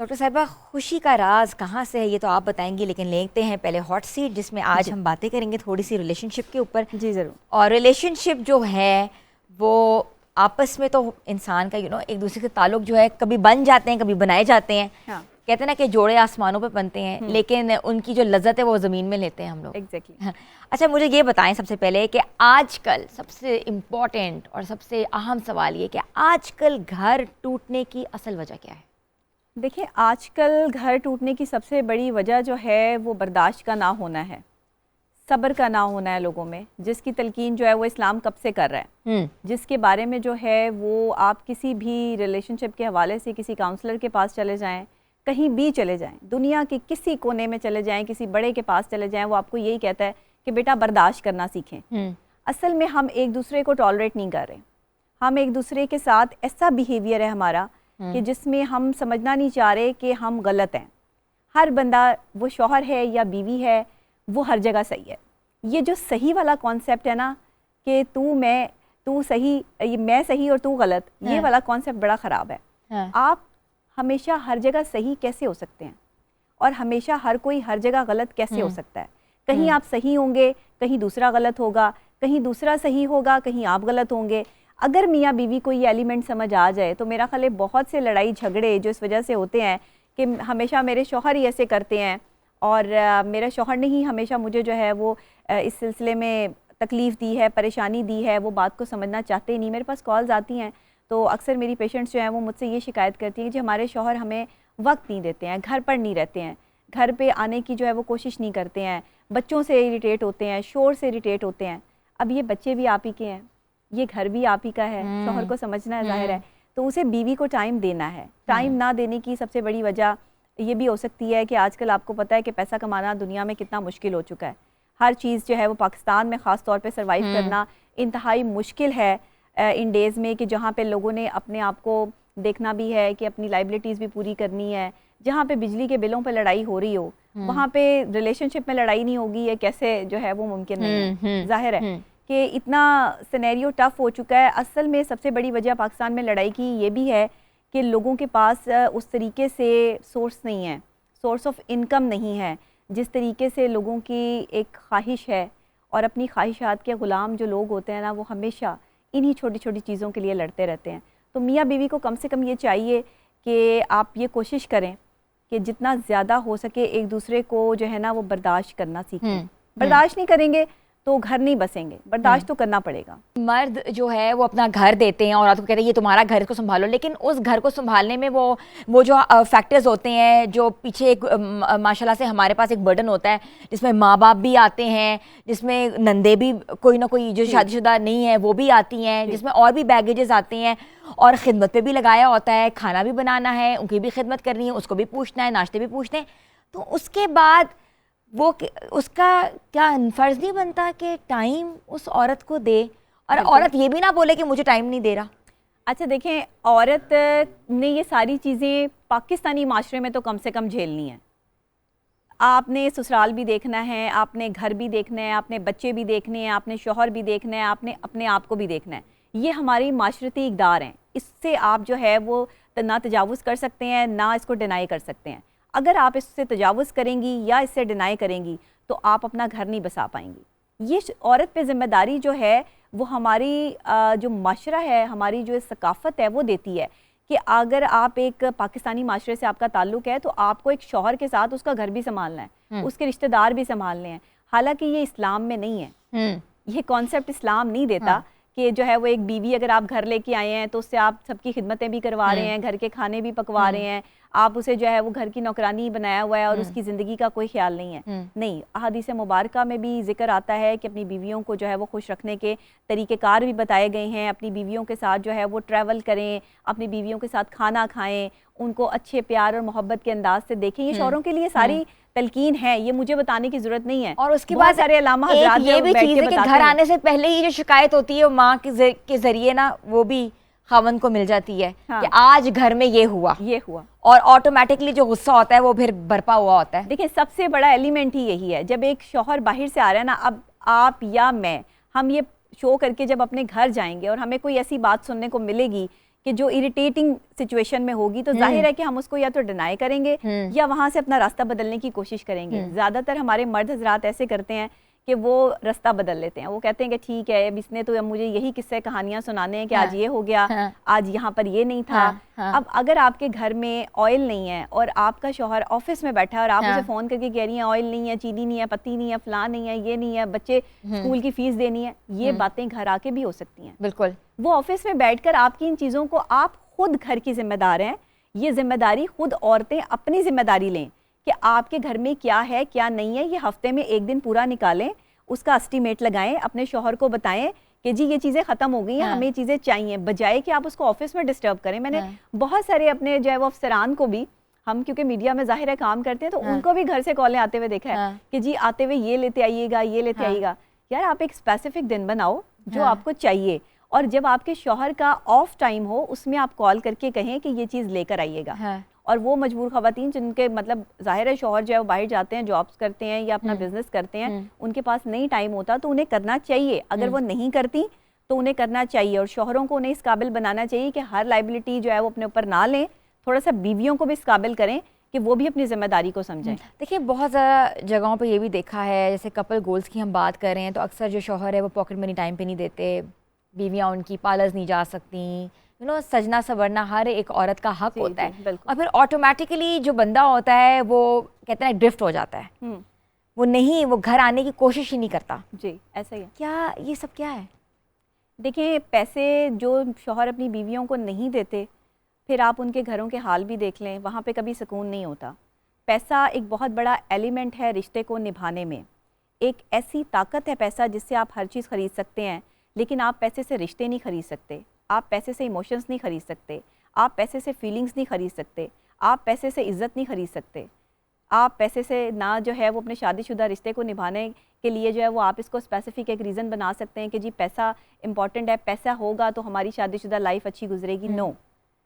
डॉक्टर साहिबा, खुशी का राज कहाँ से है ये तो आप बताएंगी, लेकिन लेते हैं पहले हॉट सीट जिसमें आज हम बातें करेंगे थोड़ी सी रिलेशनशिप के ऊपर। जी ज़रूर। और रिलेशनशिप जो है वो आपस में तो इंसान का एक दूसरे से ताल्लुक जो है कभी बन जाते हैं, कभी बनाए जाते हैं। हाँ। कहते हैं ना कि जोड़े आसमानों पे बनते हैं, लेकिन उनकी जो लज्जत है वो ज़मीन में लेते हैं हम लोग। एग्जैक्टली। अच्छा, मुझे ये बताएं सबसे पहले कि आजकल सबसे इम्पोर्टेंट और सबसे अहम सवाल ये कि आजकल घर टूटने की असल वजह क्या है? देखिए, आजकल घर टूटने की सबसे बड़ी वजह जो है वो बर्दाश्त का ना होना है, सब्र का ना होना है लोगों में, जिसकी तलकीन जो है वो इस्लाम कब से कर रहा है, जिसके बारे में जो है वो आप किसी भी रिलेशनशिप के हवाले से किसी काउंसलर के पास चले जाएं, कहीं भी चले जाएं, दुनिया के किसी कोने में चले जाएं, किसी बड़े के पास चले जाएं, वो आपको यही कहता है कि बेटा बर्दाश्त करना सीखें। असल में हम एक दूसरे को टॉलरेट नहीं कर रहे, हम एक दूसरे के साथ ऐसा बिहेवियर है हमारा कि जिसमें हम समझना नहीं चाह रहे कि हम गलत हैं। हर बंदा, वो शौहर है या बीवी है, वो हर जगह सही है। ये जो सही वाला कॉन्सेप्ट है ना कि तू सही, मैं सही और तू गलत, ये वाला कॉन्सेप्ट बड़ा ख़राब है। आप हमेशा हर जगह सही कैसे हो सकते हैं, और हमेशा हर कोई हर जगह गलत कैसे हो सकता है? कहीं आप सही होंगे, कहीं दूसरा गलत होगा, कहीं दूसरा सही होगा, कहीं आप गलत होंगे। अगर मियाँ बीवी को ये एलिमेंट समझ आ जाए तो मेरा ख्याल है बहुत से लड़ाई झगड़े जो इस वजह से होते हैं कि हमेशा मेरे शौहर ही ऐसे करते हैं, और मेरा शौहर ने ही हमेशा मुझे जो है वो इस सिलसिले में तकलीफ़ दी है, परेशानी दी है, वो बात को समझना चाहते ही नहीं। मेरे पास कॉल्स आती हैं तो अक्सर मेरी पेशेंट्स जो हैं वो मुझसे ये शिकायत करती हैं कि हमारे शौहर हमें वक्त नहीं देते हैं, घर पर नहीं रहते हैं, घर पे आने की जो है वो कोशिश नहीं करते हैं, बच्चों से इरिटेट होते हैं, शोर से इरिटेट होते हैं। अब ये बच्चे भी आप ही के हैं, ये घर भी आप ही का है, शौहर को समझना है, जाहिर है, तो उसे बीवी को टाइम देना है। टाइम ना देने की सबसे बड़ी वजह ये भी हो सकती है कि आजकल आपको पता है कि पैसा कमाना दुनिया में कितना मुश्किल हो चुका है। हर चीज़ जो है वो पाकिस्तान में ख़ास तौर पे सर्वाइव करना इंतहाई मुश्किल है इन डेज़ में, कि जहाँ पे लोगों ने अपने आप को देखना भी है कि अपनी लाइबिलिटीज़ भी पूरी करनी है। जहाँ पे बिजली के बिलों पे लड़ाई हो रही हो, वहाँ पे रिलेशनशिप में लड़ाई नहीं होगी, ये कैसे जो है वो मुमकिन नहीं है। जाहिर है कि इतना सिनेरियो टफ हो चुका है। असल में सबसे बड़ी वजह पाकिस्तान में लड़ाई की ये भी है कि लोगों के पास उस तरीके से सोर्स नहीं है, सोर्स ऑफ इनकम नहीं है, जिस तरीके से लोगों की एक ख्वाहिश है, और अपनी ख्वाहिशात के ग़ुलाम जो लोग होते हैं ना, वो हमेशा इन्हीं छोटी छोटी चीज़ों के लिए लड़ते रहते हैं। तो मियाँ बीवी को कम से कम ये चाहिए कि आप ये कोशिश करें कि जितना ज़्यादा हो सके एक दूसरे को जो है ना वो बर्दाश्त करना सीखें। बर्दाश्त नहीं करेंगे तो घर नहीं बसेंगे, बर्दाश्त तो करना पड़ेगा। मर्द जो है वो अपना घर देते हैं और औरत को कहते हैं ये तुम्हारा घर, इसको संभालो, लेकिन उस घर को संभालने में वो जो फैक्टर्स होते हैं, जो पीछे एक माशाल्लाह से हमारे पास एक बर्डन होता है, जिसमें माँ बाप भी आते हैं, जिसमें नंदे भी कोई ना कोई जो शादीशुदा नहीं है वो भी आती हैं, जिसमें और भी बैगेजेस आते हैं, और ख़िदमत पे भी लगाया होता है, खाना भी बनाना है, उनकी भी खिदमत करनी है, उसको भी पूछना है, नाश्ते भी पूछते हैं। तो उसके बाद वो उसका क्या फ़र्ज़ नहीं बनता कि टाइम उस औरत को दे, और औरत ये भी ना बोले कि मुझे टाइम नहीं दे रहा। अच्छा देखें, औरत ने ये सारी चीज़ें पाकिस्तानी माशरे में तो कम से कम झेलनी है। आपने ससुराल भी देखना है, आपने घर भी देखना है, आपने बच्चे भी देखने हैं, आपने शौहर भी देखना है, आपने अपने आप को भी देखना है। ये हमारी माशरती इक़दार हैं, इससे आप जो है वो ना तजावुज़ कर सकते हैं, ना इसको डिनाई कर सकते हैं। अगर आप इससे तजावुज़ करेंगी या इससे डिनाई करेंगी तो आप अपना घर नहीं बसा पाएंगी। ये औरत पे ज़िम्मेदारी जो है वो हमारी जो माशरा है, हमारी जो सकाफ़त है वो देती है कि अगर आप एक पाकिस्तानी माशरे से आपका ताल्लुक़ है तो आपको एक शौहर के साथ उसका घर भी संभालना है, उसके रिश्तेदार भी संभालने हैं। हालांकि ये इस्लाम में नहीं है, ये कॉन्सेप्ट इस्लाम नहीं देता कि जो है वो एक बीवी अगर आप घर लेके आए हैं तो उससे आप सबकी खिदमतें भी करवा रहे हैं, घर के खाने भी पकवा रहे हैं, आप उसे जो है वो घर की नौकरानी बनाया हुआ है और उसकी ज़िंदगी का कोई ख्याल नहीं है। नहीं, अहादीस मुबारका में भी जिक्र आता है कि अपनी बीवियों को जो है वो खुश रखने के तरीक़ेकार भी बताए गए हैं। अपनी बीवियों के साथ जो है वो ट्रैवल करें, अपनी बीवियों के साथ खाना खाएं, उनको अच्छे प्यार और मोहब्बत के अंदाज से देखें। ये शौहरों के लिए सारी तलकीन है, ये मुझे बताने की जरूरत नहीं है। और उसके बाद सारे अलामा हज़रात ये भी चीज़ है कि घर आने से पहले ही जो शिकायत होती है वो माँ के जरिए ना वो भी खावन को मिल जाती है कि आज घर में ये हुआ, और ऑटोमेटिकली जो गुस्सा होता है वो फिर बरपा हुआ होता है। देखिए सबसे बड़ा एलिमेंट ही यही है, जब एक शौहर बाहर से आ रहा है ना, अब आप या मैं, हम ये शो करके जब अपने घर जाएंगे और हमें कोई ऐसी बात सुनने को मिलेगी कि जो इरिटेटिंग सिचुएशन में होगी तो जाहिर है कि हम उसको या तो डिनाई करेंगे या वहां से अपना रास्ता बदलने की कोशिश करेंगे। ज्यादातर हमारे मर्द हजरात ऐसे करते हैं कि वो रास्ता बदल लेते हैं। वो कहते हैं कि ठीक है, अब इसने तो अब मुझे यही किस्से कहानियां सुनाने हैं कि आज ये हो गया, आज यहाँ पर ये नहीं था। अब अगर आपके घर में ऑयल नहीं है और आपका शौहर ऑफिस में बैठा है और आप उसे फोन करके कह रही हैं ऑयल नहीं है, चीनी नहीं है, पत्ती नहीं है, फलां नहीं है, ये नहीं है, बच्चे स्कूल की फीस देनी है, ये बातें घर आके भी हो सकती हैं। बिल्कुल, वो ऑफिस में बैठकर आपकी इन चीज़ों को, आप खुद घर की जिम्मेदार हैं, ये जिम्मेदारी खुद औरतें अपनी जिम्मेदारी लें कि आपके घर में क्या है क्या नहीं है। ये हफ्ते में एक दिन पूरा निकालें, उसका एस्टीमेट लगाएं, अपने शौहर को बताएं कि जी ये चीज़ें ख़त्म हो गई हैं, हमें चीज़ें चाहिए, बजाय कि आप उसको ऑफिस में डिस्टर्ब करें। मैंने बहुत सारे अपने जो है वो अफसरान को भी, हम क्योंकि मीडिया में जाहिर है काम करते हैं, तो उनको भी घर से कॉलें आते हुए देखा है कि जी आते हुए ये लेते आइएगा, ये लेते आइएगा। यार आप एक स्पेसिफिक दिन बनाओ जो आपको चाहिए, और जब आपके शौहर का ऑफ टाइम हो उसमें आप कॉल करके कहें कि ये चीज़ लेकर आइएगा। और वो मजबूर खवातीन जिनके मतलब जाहिर है शौहर जो है वो बाहर जाते हैं, जॉब्स करते हैं या अपना बिजनेस करते हैं, उनके पास नहीं टाइम होता तो उन्हें करना चाहिए। अगर वो नहीं करती तो उन्हें करना चाहिए, और शौहरों को उन्हें इस काबिल बनाना चाहिए कि हर लाइबिलिटी जो है वो अपने ऊपर ना लें, थोड़ा सा बीवियों को भी इस काबिल करें कि वो भी अपनी जिम्मेदारी को समझें। देखिए बहुत ज़्यादा जगहों पे ये भी देखा है, जैसे कपल गोल्स की हम बात कर रहे हैं तो अक्सर जो शौहर है वो पॉकेट मनी टाइम पे नहीं देते, बीवियाँ उनकी पार्लर्स नहीं जा सकती, सजना संवरना हर एक औरत का हक होता है, और फिर ऑटोमेटिकली जो बंदा होता है वो कहते हैं ड्रिफ्ट हो जाता है, वो घर आने की कोशिश ही नहीं करता। जी ऐसा ही है। क्या ये सब क्या है? देखिए पैसे जो शौहर अपनी बीवियों को नहीं देते, फिर आप उनके घरों के हाल भी देख लें, वहाँ पे कभी सुकून नहीं होता। पैसा एक बहुत बड़ा एलिमेंट है रिश्ते को निभाने में, एक ऐसी ताकत है पैसा जिससे आप हर चीज़ ख़रीद सकते हैं, लेकिन आप पैसे से रिश्ते नहीं खरीद सकते, आप पैसे से इमोशंस नहीं खरीद सकते, आप पैसे से फीलिंग्स नहीं खरीद सकते, आप पैसे से इज़्ज़त नहीं खरीद सकते, आप पैसे से ना जो है वो अपने शादीशुदा रिश्ते को निभाने के लिए जो है वो आप इसको स्पेसिफिक एक रीज़न बना सकते हैं कि जी पैसा इंपॉर्टेंट है, पैसा होगा तो हमारी शादीशुदा लाइफ अच्छी गुजरेगी। नो,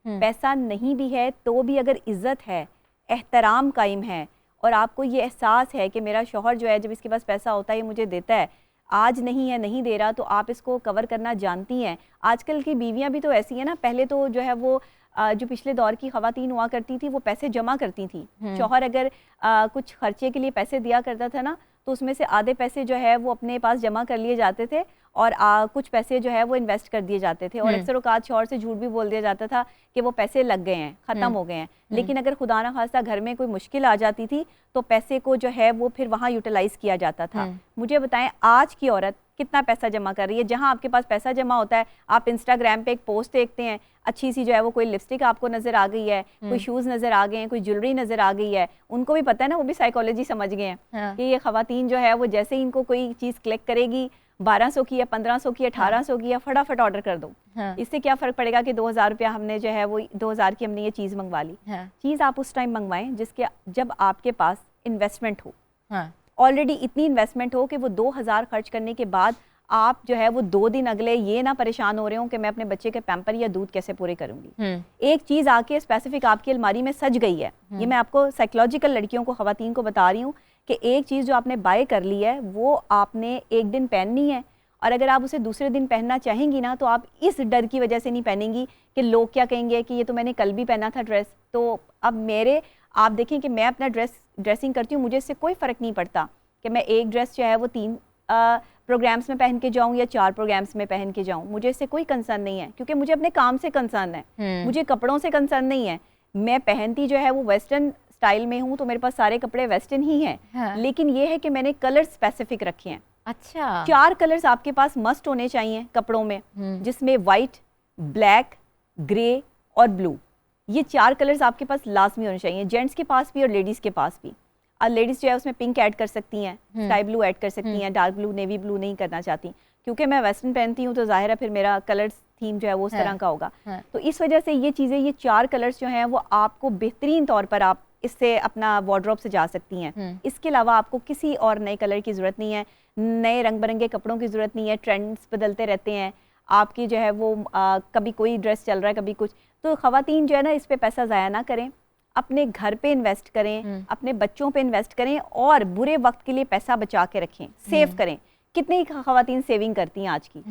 पैसा नहीं भी है तो भी अगर इज़्ज़त है, एहतराम कायम है, और आपको ये एहसास है कि मेरा शौहर जो है जब इसके पास पैसा होता है ये मुझे देता है, आज नहीं है नहीं दे रहा, तो आप इसको कवर करना जानती हैं। आजकल की बीवियां भी तो ऐसी हैं ना, पहले तो जो है वो जो पिछले दौर की खवातीन हुआ करती थी वो पैसे जमा करती थी। शौहर अगर कुछ खर्चे के लिए पैसे दिया करता था ना तो उसमें से आधे पैसे जो है वो अपने पास जमा कर लिए जाते थे और कुछ पैसे जो है वो इन्वेस्ट कर दिए जाते थे, और अक्सर औकात शौहर से झूठ भी बोल दिया जाता था कि वो पैसे लग गए हैं, ख़त्म हो गए हैं। लेकिन अगर खुदा ना खास्ता घर में कोई मुश्किल आ जाती थी तो पैसे को जो है वो फिर वहाँ यूटिलाइज़ किया जाता था। मुझे बताएं आज की औरत कितना पैसा जमा कर रही है? जहाँ आपके पास पैसा जमा होता है, आप इंस्टाग्राम पे एक पोस्ट देखते हैं, अच्छी सी जो है वो कोई लिपस्टिक आपको नज़र आ गई है, कोई शूज़ नज़र आ गए हैं, कोई ज्वेलरी नज़र आ गई है, उनको भी पता है ना, वो भी साइकोलॉजी समझ गए हैं कि ये खवातीन जो है वो जैसे ही इनको कोई चीज़ क्लिक करेगी, 1200 की या 1500 की या 1800 की, या फटाफट ऑर्डर कर दो। इससे क्या फ़र्क पड़ेगा कि 2000 रुपया हमने जो है वो 2000 की हमने ये चीज़ मंगवा ली। चीज़ आप उस टाइम मंगवाएं जब आपके पास इन्वेस्टमेंट हो, हाँ, ऑलरेडी इतनी इन्वेस्टमेंट हो कि वो 2000 खर्च करने के बाद आप जो है वो 2 दिन अगले ये ना परेशान हो रहे हो कि मैं अपने बच्चे के पैम्पर या दूध कैसे पूरे करूंगी। एक चीज़ आके स्पेसिफिक आपकी अलमारी में सज गई है, ये मैं आपको साइकोलॉजिकल लड़कियों को, खवातीन को बता रही हूँ कि एक चीज़ जो आपने बाय कर ली है वो आपने एक दिन पहननी है, और अगर आप उसे दूसरे दिन पहनना चाहेंगी ना तो आप इस डर की वजह से नहीं पहनेंगी कि लोग क्या कहेंगे कि ये तो मैंने कल भी पहना था ड्रेस। तो अब आप देखें कि मैं अपना ड्रेसिंग करती हूँ, मुझे इससे कोई फ़र्क नहीं पड़ता कि मैं एक ड्रेस जो है वो 3 प्रोग्राम्स में पहन के जाऊँ या 4 प्रोग्राम्स में पहन के जाऊँ, मुझे इससे कोई कंसर्न नहीं है, क्योंकि मुझे अपने काम से कंसर्न है, मुझे कपड़ों से कंसर्न नहीं है। मैं पहनती जो है वो वेस्टर्न स्टाइल में हूँ, तो मेरे पास सारे कपड़े वेस्टर्न ही हैं। हाँ। लेकिन ये है कि मैंने कलर स्पेसिफिक रखे हैं। अच्छा, 4 कलर्स आपके पास मस्ट होने चाहिए कपड़ों में, जिसमें वाइट, ब्लैक, ग्रे और ब्लू, ये 4 कलर्स आपके पास लाजमी होने चाहिए, जेंट्स के पास भी और लेडीज़ के पास भी। और लेडीज़ जो है उसमें पिंक ऐड कर सकती हैं, स्काई ब्लू ऐड कर सकती हैं, डार्क ब्लू, नेवी ब्लू नहीं करना चाहती, क्योंकि मैं वेस्टर्न पहनती हूँ तो जाहिर है फिर मेरा कलर्स थीम जो है वो उस तरह का होगा। तो इस वजह से ये चीज़ें, ये 4 कलर्स जो हैं वो आपको बेहतरीन तौर पर आप इससे अपना वार्डरोब से जा सकती हैं। इसके अलावा आपको किसी और नए कलर की ज़रूरत नहीं है, नए रंग बिरंगे कपड़ों की ज़रूरत नहीं है, ट्रेंड्स बदलते रहते हैं आपकी जो है वो कभी कोई ड्रेस चल रहा है कभी कुछ। तो ख़वातीन जो है ना इस पे पैसा ज़ाया ना करें, अपने घर पे इन्वेस्ट करें, अपने बच्चों पे इन्वेस्ट करें और बुरे वक्त के लिए पैसा बचा के रखें, सेव करें। कितनी ही ख़वातीन सेविंग करती हैं आज की,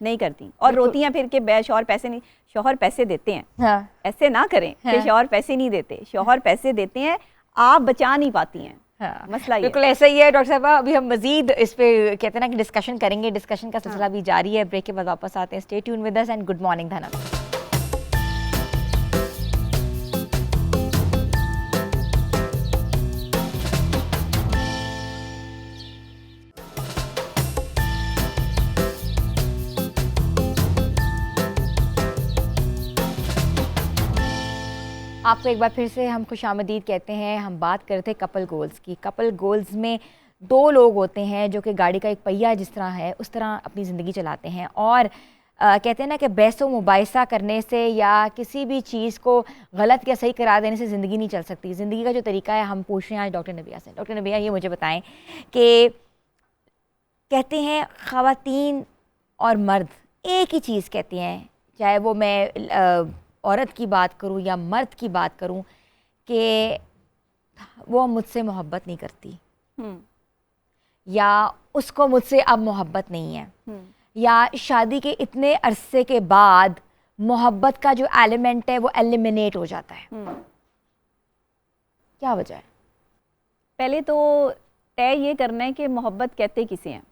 नहीं करती और रोती हैं फिर के शौहर पैसे नहीं, शौहर पैसे देते हैं। हाँ। ऐसे ना करें कि शौहर पैसे नहीं देते, शौहर पैसे देते हैं, आप बचा नहीं पाती हैं। हाँ, मसला बिल्कुल ऐसा ही है डॉक्टर साहबा। अभी हम मजीद इस पे कहते हैं ना कि डिस्कशन करेंगे, डिस्कशन का सिलसिला भी जारी है। ब्रेक के बाद वापस आते हैं। Stay tune with us and good morning धनक। आपको एक बार फिर से हम खुशामदीद कहते हैं। हम बात कर रहे थे कपल गोल्स की। कपल गोल्स में 2 लोग होते हैं जो कि गाड़ी का एक पहिया जिस तरह है उस तरह अपनी ज़िंदगी चलाते हैं, और कहते हैं ना कि बहसो मुबाहिसा करने से या किसी भी चीज़ को गलत या सही करार देने से ज़िंदगी नहीं चल सकती। ज़िंदगी का जो तरीका है हम पूछ रहे हैं आज डॉक्टर नबिया से। डॉक्टर नबिया ये मुझे बताएं कि कहते हैं ख़वातीन और मर्द एक ही चीज़ कहते हैं, चाहे वो मैं औरत की बात करूं या मर्द की बात करूं, कि वो मुझसे मोहब्बत नहीं करती या उसको मुझसे अब मोहब्बत नहीं है, या शादी के इतने अरसे के बाद मोहब्बत का जो एलिमेंट है वो एलिमिनेट हो जाता है। क्या वजह है? पहले तो तय ये करना है कि मोहब्बत कहते किसे हैं,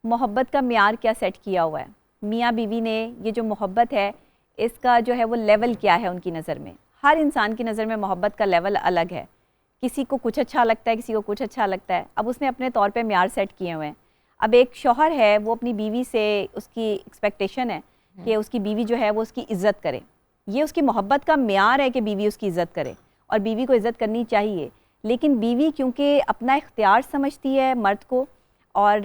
मोहब्बत का मियार क्या सेट किया हुआ है। मियाँ बीवी ने ये जो मोहब्बत है इसका जो है वो लेवल क्या है उनकी नज़र में। हर इंसान की नज़र में मोहब्बत का लेवल अलग है, किसी को कुछ अच्छा लगता है, किसी को कुछ अच्छा लगता है। अब उसने अपने तौर पे म्यार सेट किए हुए हैं। अब एक शौहर है वो अपनी बीवी से उसकी एक्सपेक्टेशन है कि उसकी बीवी जो है वो उसकी इज़्ज़त करे, ये उसकी मोहब्बत का म्यार है कि बीवी उसकी इज़्ज़त करे, और बीवी को इज़्ज़त करनी चाहिए। लेकिन बीवी क्योंकि अपना इख्तियार समझती है मर्द को, और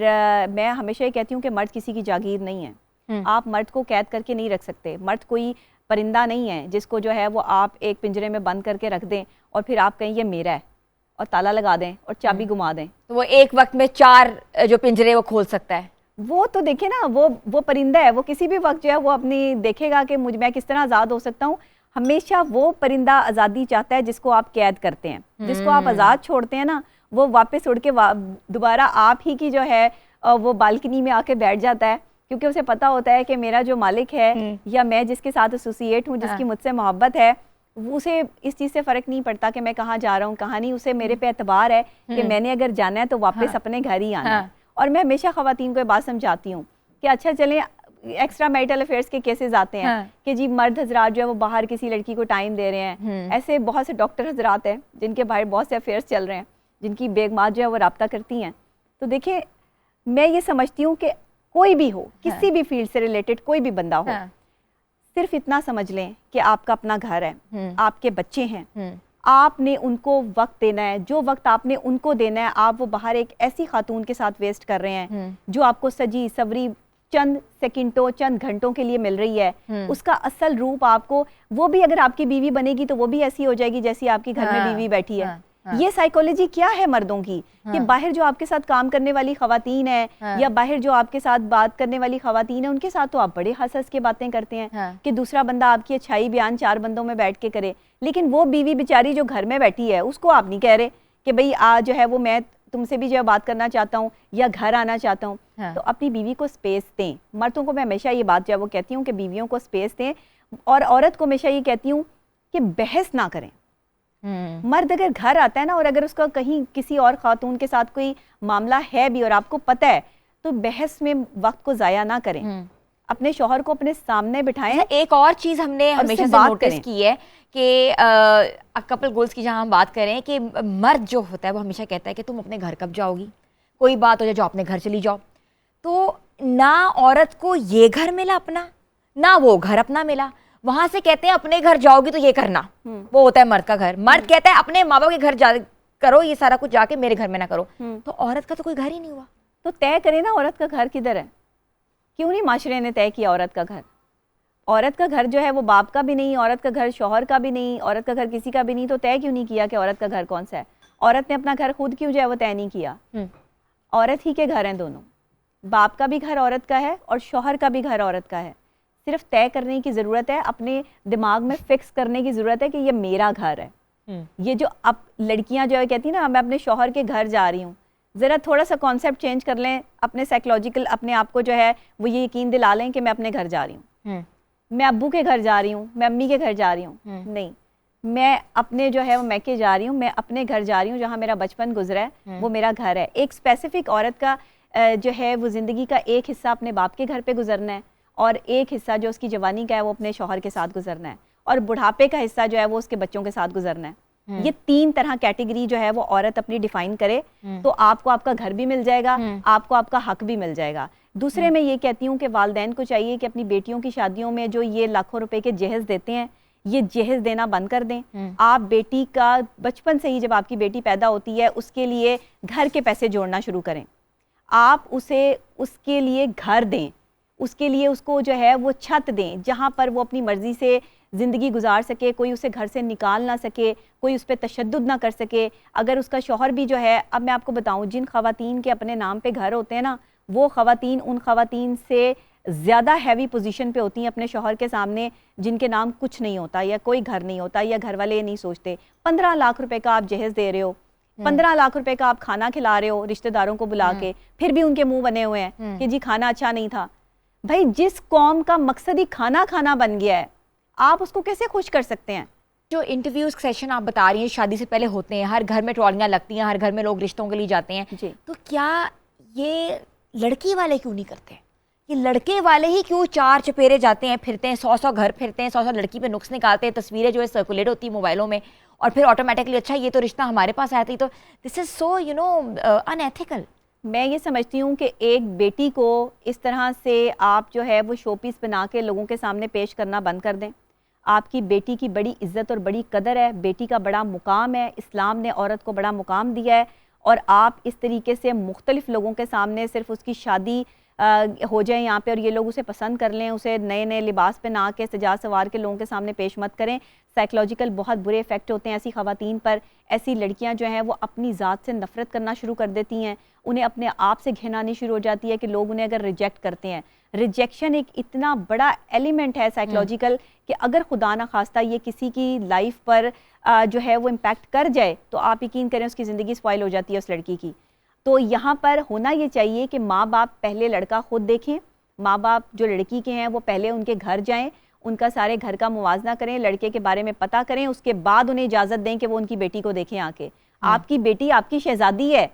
मैं हमेशा ये कहती हूँ कि मर्द किसी की जागीर नहीं है, आप मर्द को कैद करके नहीं रख सकते। मर्द कोई परिंदा नहीं है जिसको जो है वो आप एक पिंजरे में बंद करके रख दें और फिर आप कहें ये मेरा है और ताला लगा दें और चाबी घुमा दें, तो वो एक वक्त में 4 जो पिंजरे वो खोल सकता है। वो तो देखे ना, वो परिंदा है, वो किसी भी वक्त जो है वो अपनी देखेगा कि मैं किस तरह आज़ाद हो सकता हूँ। हमेशा वो परिंदा आज़ादी चाहता है जिसको आप कैद करते हैं। जिसको आप आज़ाद छोड़ते हैं ना वो वापस उड़ के दोबारा आप ही की जो है वो बालकनी में आके बैठ जाता है, क्योंकि उसे पता होता है कि मेरा जो मालिक है या मैं जिसके साथ एसोसिएट हूँ, जिसकी मुझसे मोहब्बत है, उसे इस चीज़ से फ़र्क नहीं पड़ता कि मैं कहाँ जा रहा हूँ कहाँ नहीं। उसे मेरे पे एतबार है कि मैंने अगर जाना है तो वापस अपने घर ही आना है। और मैं हमेशा ख़वातीन को ये बात समझाती हूँ कि अच्छा चलें, एक्स्ट्रा मैरिटल अफेयर्स के केसेस आते हैं कि जी मर्द हजरात जो है वो बाहर किसी लड़की को टाइम दे रहे हैं। ऐसे बहुत से डॉक्टर हजरात हैं जिनके बाहर बहुत से अफेयर्स चल रहे हैं, जिनकी बेगमात जो है वो रब्ता करती हैं। तो देखिए, मैं ये समझती हूँ कि कोई भी हो, किसी भी फील्ड से रिलेटेड कोई भी बंदा हो, सिर्फ इतना समझ लें कि आपका अपना घर है, आपके बच्चे हैं, आपने उनको वक्त देना है। जो वक्त आपने उनको देना है आप वो बाहर एक ऐसी खातून के साथ वेस्ट कर रहे हैं जो आपको सजी सवरी चंद सेकंडों चंद घंटों के लिए मिल रही है। उसका असल रूप आपको, वो भी अगर आपकी बीवी बनेगी तो वो भी ऐसी हो जाएगी जैसी आपकी घर में बीवी बैठी है। ये साइकोलॉजी क्या है मर्दों की कि बाहर जो आपके साथ काम करने वाली खवातीन है या बाहर जो आपके साथ बात करने वाली खवातीन है उनके साथ तो आप बड़े हंस के बातें करते हैं कि दूसरा बंदा आपकी अच्छाई बयान 4 बंदों में बैठ के करे, लेकिन वो बीवी बेचारी जो घर में बैठी है उसको आप नहीं कह रहे कि भाई आज जो है वो मैं तुमसे भी जो है बात करना चाहता हूँ या घर आना चाहता हूँ। तो अपनी बीवी को स्पेस दें। मर्दों को मैं हमेशा ये बात जो है वो कहती हूँ कि बीवियों को स्पेस दें, और औरत को हमेशा ये कहती हूँ कि बहस ना करें। मर्द अगर घर आता है ना और अगर उसका कहीं किसी और खातून के साथ कोई मामला है भी और आपको पता है, तो बहस में वक्त को जाया ना करें, अपने शौहर को अपने सामने बिठाएं। एक और चीज़ हमने हमेशा से नोटिस की है कि कपल गोल्स की जहाँ हम बात करें कि मर्द जो होता है वो हमेशा कहता है कि तुम अपने घर कब जाओगी, कोई बात हो जाए जाओ अपने घर चली जाओ। तो ना औरत को ये घर मिला अपना, ना वो घर अपना मिला। वहां से कहते हैं अपने घर जाओगी तो ये करना, वो होता है मर्द का घर। मर्द कहता है अपने माँ बाप के घर जा करो ये सारा कुछ, जाके मेरे घर में ना करो। तो औरत का तो कोई घर ही नहीं हुआ। तो तय करें ना औरत का घर किधर है। क्यों नहीं माशरे ने तय किया औरत का घर? औरत का घर जो है वो बाप का भी नहीं, औरत का घर शौहर का भी नहीं, औरत का घर किसी का भी नहीं। तो तय क्यों नहीं किया कि औरत का घर कौन सा है? औरत ने अपना घर खुद क्यों जो है वो तय नहीं किया? औरत ही के घर हैं दोनों, बाप का भी घर औरत का है और शौहर का भी घर औरत का है। सिर्फ तय करने की ज़रूरत है, अपने दिमाग में फिक्स करने की ज़रूरत है कि ये मेरा घर है। ये जो अब लड़कियां जो है कहती हैं ना मैं अपने शौहर के घर जा रही हूँ, ज़रा थोड़ा सा कॉन्सेप्ट चेंज कर लें, अपने साइकोलॉजिकल अपने आप को जो है वो ये यकीन दिला लें कि मैं अपने घर जा रही हूँ, मैं अब्बू के घर जा रही हूँ, मैं अम्मी के घर जा रही हूँ। नहीं, मैं अपने जो है वो मैके जा रही हूँ, मैं अपने घर जा रही हूँ जहाँ मेरा बचपन गुजरा है, वो मेरा घर है। एक स्पेसिफिक औरत का जो है वो ज़िंदगी का एक हिस्सा अपने बाप के घर पे गुजरना है और एक हिस्सा जो उसकी जवानी का है वो अपने शौहर के साथ गुजरना है और बुढ़ापे का हिस्सा जो है वो उसके बच्चों के साथ गुजरना है। ये 3 तरह कैटेगरी जो है वो औरत अपनी डिफाइन करे तो आपको आपका घर भी मिल जाएगा, आपको आपका हक भी मिल जाएगा। दूसरे मैं ये कहती हूँ कि वालिदैन को चाहिए कि अपनी बेटियों की शादियों में जो ये लाखों रुपए के जहेज देते हैं, ये जहेज देना बंद कर दें। आप बेटी का बचपन से ही जब आपकी बेटी पैदा होती है उसके लिए घर के पैसे जोड़ना शुरू करें। आप उसे उसके लिए घर दें, उसके लिए उसको जो है वो छत दें जहाँ पर वो अपनी मर्जी से ज़िंदगी गुजार सके, कोई उसे घर से निकाल ना सके, कोई उस पर तशद्दुद ना कर सके। अगर उसका शौहर भी जो है, अब मैं आपको बताऊं, जिन ख़वातीन के अपने नाम पे घर होते हैं ना, वो ख़वातीन उन ख़वातीन से ज़्यादा हैवी पोजीशन पे होती हैं अपने शौहर के सामने जिनके नाम कुछ नहीं होता या कोई घर नहीं होता या घर वाले ये नहीं सोचते। 15 लाख रुपए का आप जहेज दे रहे हो, 15 लाख रुपए का आप खाना खिला रहे हो रिश्तेदारों को बुला के, फिर भी उनके मुंह बने हुए हैं कि जी खाना अच्छा नहीं था। भाई जिस कौम का मकसद ही खाना खाना बन गया है, आप उसको कैसे खुश कर सकते हैं? जो इंटरव्यूज सेशन आप बता रही हैं शादी से पहले होते हैं, हर घर में ट्रॉलियाँ लगती हैं, हर घर में लोग रिश्तों के लिए जाते हैं जी। तो क्या ये लड़की वाले क्यों नहीं करते? ये लड़के वाले ही क्यों 4 चपेरे जाते हैं, फिरते हैं, 100 घर फिरते हैं, 100 लड़की पे नुक्स निकालते हैं, तस्वीरें जो है सर्कुलेट होती है मोबाइलों में और फिर ऑटोमेटिकली अच्छा ये तो रिश्ता हमारे पास आया था। तो दिस इज सो अनएथिकल। मैं ये समझती हूँ कि एक बेटी को इस तरह से आप जो है वो शोपीस बना के लोगों के सामने पेश करना बंद कर दें। आपकी बेटी की बड़ी इज्जत और बड़ी कदर है, बेटी का बड़ा मुकाम है, इस्लाम ने औरत को बड़ा मुकाम दिया है और आप इस तरीके से मुख्तलिफ लोगों के सामने सिर्फ उसकी शादी हो जाए यहाँ पे और ये लोग उसे पसंद कर लें, उसे नए नए लिबास पे ना के सजा सवार के लोगों के सामने पेश मत करें। साइकोलॉजिकल बहुत बुरे इफेक्ट होते हैं ऐसी ख़वातीन पर। ऐसी लड़कियां जो हैं वो अपनी ज़ात से नफ़रत करना शुरू कर देती हैं, उन्हें अपने आप से घिन आनी शुरू हो जाती है कि लोग उन्हें अगर रिजेक्ट करते हैं। रिजेक्शन एक इतना बड़ा एलिमेंट है साइकोलॉजिकल कि अगर खुदा ना खास्ता ये किसी की लाइफ पर जो है वो इम्पैक्ट कर जाए तो आप यकीन करें उसकी ज़िंदगी स्पॉइल हो जाती है उस लड़की की। तो यहाँ पर होना ये चाहिए कि माँ बाप पहले लड़का खुद देखें, माँ बाप जो लड़की के हैं वो पहले उनके घर जाएं, उनका सारे घर का मुवाजना करें, लड़के के बारे में पता करें, उसके बाद उन्हें इजाज़त दें कि वो उनकी बेटी को देखें आके। आपकी बेटी आपकी शहजादी है,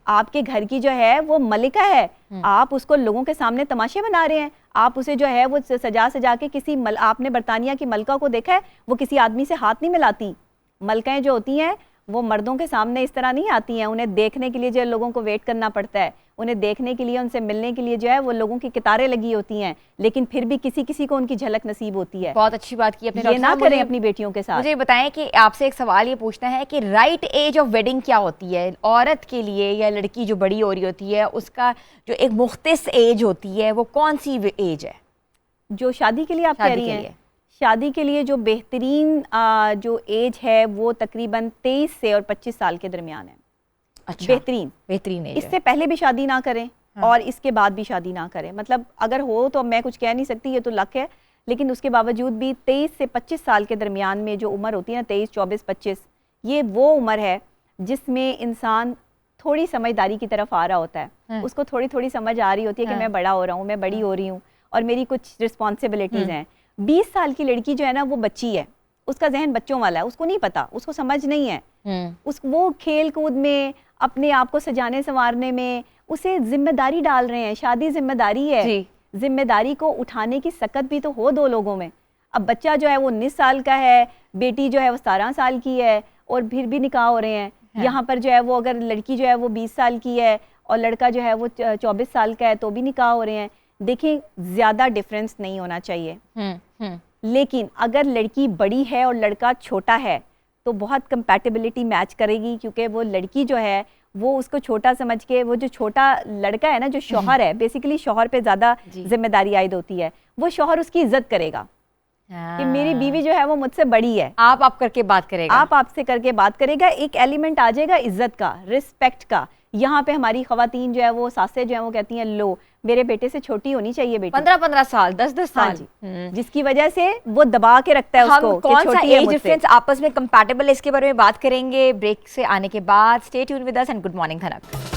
आपके घर की जो है वो मलिका है, आप उसको लोगों के सामने तमाशे बना रहे हैं। आप उसे जो है वो सजा सजा के किसी आपने बरतानिया की मलका को देखा है, वो किसी आदमी से हाथ नहीं मिलाती। मलकाएं जो होती हैं वो मर्दों के सामने इस तरह नहीं आती हैं, उन्हें देखने के लिए जो लोगों को वेट करना पड़ता है, उन्हें देखने के लिए, उनसे मिलने के लिए जो है वो लोगों की कतारें लगी होती हैं, लेकिन फिर भी किसी किसी को उनकी झलक नसीब होती है। बहुत अच्छी बात की अपने, ये ना करें अपनी बेटियों के साथ। मुझे बताएं कि आपसे एक सवाल ये पूछना है कि राइट एज ऑफ वेडिंग क्या होती है औरत के लिए, या लड़की जो बड़ी हो रही होती है उसका जो एक मुख्तस एज होती है वो कौन सी एज है जो शादी के लिए आप कह रही हैं? शादी के लिए जो बेहतरीन जो एज है वो तकरीबन 23 से और 25 साल के दरमियान है। अच्छा, बेहतरीन एज इससे पहले भी शादी ना करें और इसके बाद भी शादी ना करें। मतलब अगर हो तो मैं कुछ कह नहीं सकती, ये तो लक है, लेकिन उसके बावजूद भी 23 से 25 साल के दरमियान में जो उम्र होती है ना, 23, 24, 25, ये वो उम्र है जिसमें इंसान थोड़ी समझदारी की तरफ आ रहा होता है। उसको थोड़ी थोड़ी समझ आ रही होती है कि मैं बड़ा हो रहा हूँ, मैं बड़ी हो रही हूँ और मेरी कुछ रिस्पॉन्सिबिलिटीज़ हैं। 20 साल की लड़की जो है ना वो बच्ची है, उसका जहन बच्चों वाला है, उसको नहीं पता, उसको समझ नहीं है। वो खेल कूद में अपने आप को सजाने संवारने में उसे जिम्मेदारी डाल रहे हैं। शादी जिम्मेदारी है, जिम्मेदारी को उठाने की सकत भी तो हो दो लोगों में। अब बच्चा जो है वो 19 साल का है, बेटी जो है वो 17 साल की है और फिर भी निकाह हो रहे हैं। यहाँ पर जो है वो अगर लड़की जो है वो 20 साल की है और लड़का जो है वो 24 साल का है तो भी निकाह हो रहे हैं। देखिए ज़्यादा डिफरेंस नहीं होना चाहिए। लेकिन अगर लड़की बड़ी है और लड़का छोटा है तो बहुत कंपैटिबिलिटी मैच करेगी, क्योंकि वो लड़की जो है वो उसको छोटा समझ के, वो जो छोटा लड़का है ना, जो शौहर है, बेसिकली शौहर पे ज़्यादा जिम्मेदारी आयद होती है, वो शौहर उसकी इज्जत करेगा कि मेरी बीवी जो है वो मुझसे बड़ी है, आप करके बात करेगा, आप आपसे करके बात करेगा। एक एलिमेंट आ जाएगा इज्जत का, रिस्पेक्ट का। यहाँ पे हमारी खवातीन जो है वो सासें जो है वो कहती हैं लो मेरे बेटे से छोटी होनी चाहिए बेटी, 15-15 साल, 10-10 साल, जिसकी वजह से वो दबा के रखता है उसको। कौन सा एज डिफरेंस आपस में कंपैटिबल है, इसके बारे में बात करेंगे ब्रेक से आने के बाद। Stay tune with us and good morning धनक।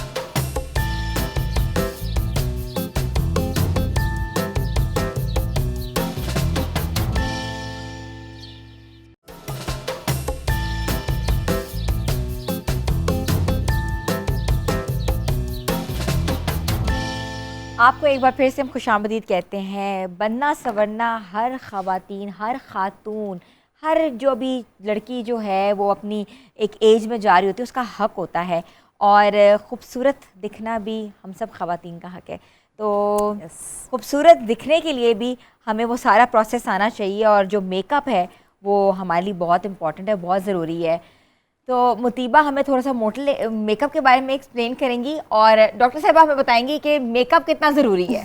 आपको एक बार फिर से हम खुशामदीद कहते हैं। बनना सवरना हर ख़वातीन, हर ख़ातून, हर जो भी लड़की जो है वो अपनी एक एज में जा रही होती है, उसका हक होता है, और ख़ूबसूरत दिखना भी हम सब ख़वातीन का हक है। तो खूबसूरत दिखने के लिए भी हमें वो सारा प्रोसेस आना चाहिए, और जो मेकअप है वो हमारे लिए बहुत इम्पॉर्टेंट है, बहुत ज़रूरी है। तो मुतीबा हमें थोड़ा सा मोटल मेकअप के बारे में एक्सप्लेन करेंगी, और डॉक्टर साहब हमें बताएंगी कि मेकअप कितना ज़रूरी है।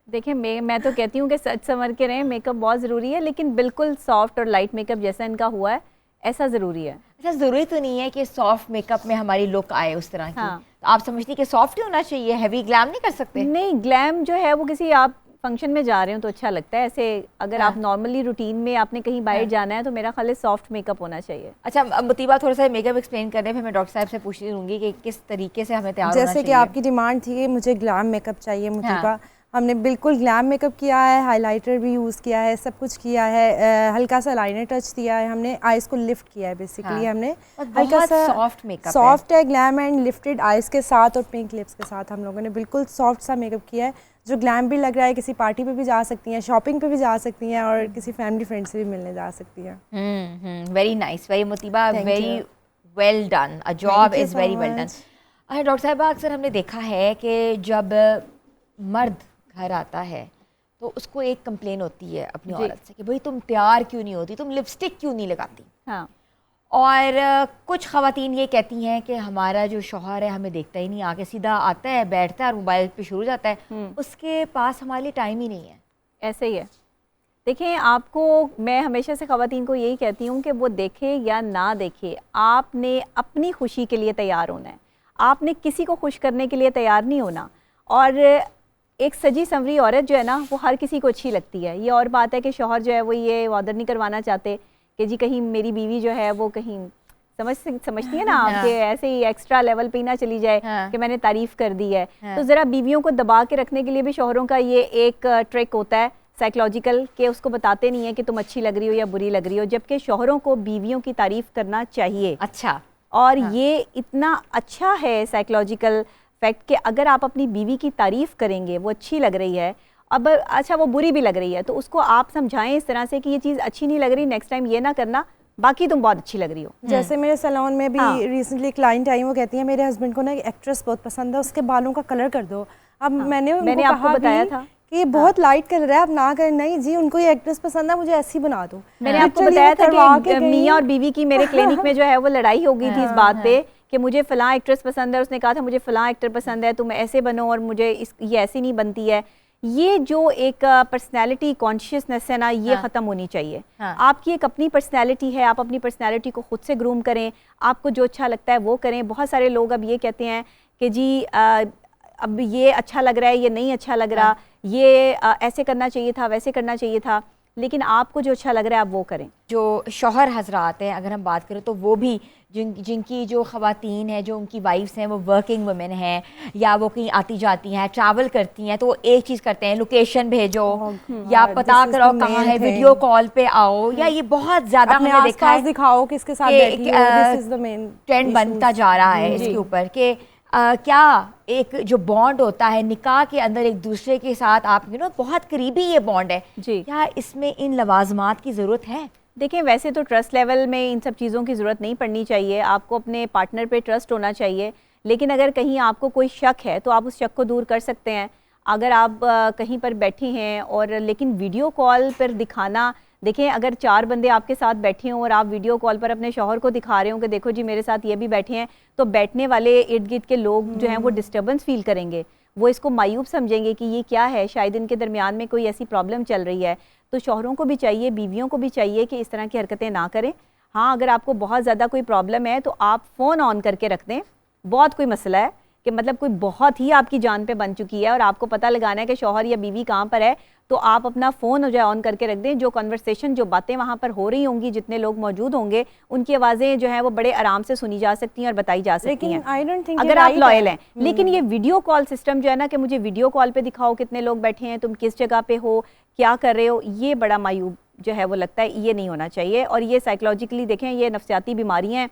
देखिए मैं तो कहती हूँ कि सच संवर के रहें, मेकअप बहुत ज़रूरी है, लेकिन बिल्कुल सॉफ्ट और लाइट मेकअप जैसा इनका हुआ है ऐसा ज़रूरी है। अच्छा, ज़रूरी तो नहीं है कि सॉफ्ट मेकअप में हमारी लुक आए उस तरह की। हाँ। तो आप समझती हैं कि सॉफ्ट ही होना चाहिए, हैवी ग्लैम नहीं कर सकते? नहीं, ग्लैम जो है वो किसी आप फंक्शन में जा रहे हो तो अच्छा लगता है। ऐसे अगर आप नॉर्मली रूटीन में आपने कहीं बाहर जाना है तो मेरा ख्याल है सॉफ्ट मेकअप होना चाहिए। अच्छा मुतीबा, थोड़ा सा मेकअप एक्सप्लेन करने फिर मैं डॉक्टर साहब से पूछती रहूँगी कि किस तरीके से हमें तैयार होना चाहिए। जैसे कि आपकी डिमांड थी कि मुझे ग्लैम मेकअप चाहिए मुतीबा, हमने बिल्कुल ग्लैम मेकअप किया है, हाइलाइटर भी यूज़ किया है, सब कुछ किया है, हल्का सा लाइनर टच दिया है, हमने आइज़ को लिफ्ट किया है। बेसिकली हमने हल्का सा सॉफ्ट मेकअप, सॉफ्ट है ग्लैम एंड लिफ्टेड आइज़ के साथ और पिंक लिप्स के साथ हम लोगों ने बिल्कुल सॉफ्ट सा मेकअप किया है, जो ग्लैम भी लग रहा है। किसी पार्टी पे भी जा सकती हैं, शॉपिंग पे भी जा सकती हैं, और किसी फैमिली फ्रेंड से भी मिलने जा सकती हैं। वेरी नाइस, वेरी मुतीबा, very well done, a job is very well done. अच्छा डॉक्टर साहब, अक्सर हमने देखा है कि जब मर्द घर आता है तो उसको एक कंप्लेन होती है अपनी औरत से कि भाई तुम तैयार क्यों नहीं होती, तुम लिपस्टिक क्यों नहीं लगाती। हाँ। और कुछ ख़वातीन ये कहती हैं कि हमारा जो शौहर है हमें देखता ही नहीं, आके सीधा आता है, बैठता है और मोबाइल पे शुरू हो जाता है, उसके पास हमारे लिए टाइम ही नहीं है। ऐसे ही है। देखें, आपको मैं हमेशा से ख़वातीन को यही कहती हूँ कि वो देखे या ना देखे, आपने अपनी खुशी के लिए तैयार होना है, आपने किसी को खुश करने के लिए तैयार नहीं होना। और एक सजी संवरी औरत जो है ना वो हर किसी को अच्छी लगती है। ये और बात है कि शौहर जो है वो ये ऑर्डर नहीं करवाना चाहते कि जी कहीं मेरी बीवी जो है वो कहीं समझती है ना आप कि ऐसे ही एक्स्ट्रा लेवल पे ही ना चली जाए कि मैंने तारीफ़ कर दी है। तो ज़रा बीवियों को दबा के रखने के लिए भी शौहरों का ये एक ट्रिक होता है साइकोलॉजिकल, कि उसको बताते नहीं है कि तुम अच्छी लग रही हो या बुरी लग रही हो, जबकि शौहरों को बीवियों की तारीफ़ करना चाहिए। अच्छा, और ये इतना अच्छा है साइकोलॉजिकल फैक्ट कि अगर आप अपनी बीवी की तारीफ़ करेंगे, वो अच्छी लग रही है, अब अच्छा वो बुरी भी लग रही है, तो उसको आप समझाएं इस तरह से कि ये चीज़ अच्छी नहीं लग रही, नेक्स्ट टाइम ये ना करना, बाकी तुम बहुत अच्छी लग रही हो। जैसे मेरे सैलून में भी रिसेंटली क्लाइंट आई, वो कहती है मेरे हस्बैंड को ना एक एक्ट्रेस बहुत पसंद है, उसके बालों का कलर कर दो। अब मैंने आपको बताया था कि ये बहुत लाइट कलर है, आप ना करें, नहीं जी उनको ये एक्ट्रेस पसंद है, मुझे ऐसी बना दो। मैंने आपको बताया था कि मियाँ और बीवी की मेरे क्लिनिक में जो है वो लड़ाई हो गई थी इस बात पे कि मुझे फ़लाँ एक्ट्रेस पसंद है, उसने कहा था मुझे फ़लाँ एक्टर पसंद है, तुम ऐसे बनो और मुझे ये ऐसी नहीं बनती है। ये जो एक पर्सनैलिटी कॉन्शियसनेस है ना, ये हाँ। ख़त्म होनी चाहिए। हाँ। आपकी एक अपनी पर्सनैलिटी है, आप अपनी पर्सनैलिटी को खुद से ग्रूम करें, आपको जो अच्छा लगता है वो करें। बहुत सारे लोग अब ये कहते हैं कि जी अब ये अच्छा लग रहा है, ये नहीं अच्छा लग रहा, ये ऐसे करना चाहिए था, वैसे करना चाहिए था, लेकिन आपको जो अच्छा लग रहा है आप वो करें। जो शौहर हजरात हैं, अगर हम बात करें तो वो भी जिनकी जो ख़वातीन हैं, जो उनकी वाइफ्स हैं, वो वर्किंग वुमेन हैं या वो कहीं आती जाती हैं, ट्रैवल करती हैं, तो वो एक चीज़ करते हैं, लोकेशन भेजो या पता करो कहाँ है, वीडियो कॉल पे आओ, या ये बहुत ज़्यादा हमने देखा है, दिखाओ किसके साथ बैठी हो, this is the main trend बनता जा रहा है इसके ऊपर कि क्या एक जो बॉन्ड होता है निकाह के अंदर एक दूसरे के साथ, आप बहुत करीबी ये बॉन्ड है जी, क्या इसमें इन लवाजमात की ज़रूरत है? देखें, वैसे तो ट्रस्ट लेवल में इन सब चीज़ों की ज़रूरत नहीं पड़नी चाहिए, आपको अपने पार्टनर पे ट्रस्ट होना चाहिए। लेकिन अगर कहीं आपको कोई शक है तो आप उस शक को दूर कर सकते हैं। अगर आप कहीं पर बैठी हैं और लेकिन वीडियो कॉल पर दिखाना, देखें अगर 4 बंदे आपके साथ बैठे हों और आप वीडियो कॉल पर अपने शौहर को दिखा रहे हो कि देखो जी मेरे साथ ये भी बैठे हैं, तो बैठने वाले इर्द गिर्द के लोग जो हैं वो डिस्टर्बेंस फील करेंगे, वो इसको मायूब समझेंगे कि ये क्या है, शायद इनके दरमियान में कोई ऐसी प्रॉब्लम चल रही है। तो शौहरों को भी चाहिए, बीवियों को भी चाहिए कि इस तरह की हरकतें ना करें। हाँ, अगर आपको बहुत ज़्यादा कोई प्रॉब्लम है तो आप फ़ोन ऑन करके रख दें। बहुत कोई मसला है कि मतलब कोई बहुत ही आपकी जान पे बन चुकी है और आपको पता लगाना है कि शौहर या बीवी कहाँ पर है, तो आप अपना फ़ोन जो है ऑन करके रख दें। जो कन्वर्सेशन, जो बातें वहाँ पर हो रही होंगी, जितने लोग मौजूद होंगे, उनकी आवाज़ें जो हैं वो बड़े आराम से सुनी जा सकती हैं और बताई जा सकती हैं, अगर आप लॉयल हैं। लेकिन ये वीडियो कॉल सिस्टम जो है ना कि मुझे वीडियो कॉल पे दिखाओ कितने लोग बैठे हैं, तुम किस जगह पे हो, क्या कर रहे हो, ये बड़ा मायूब जो है वो लगता है, ये नहीं होना चाहिए। और ये साइकोलॉजिकली देखें, ये नफ्सियाती बीमारियाँ हैं,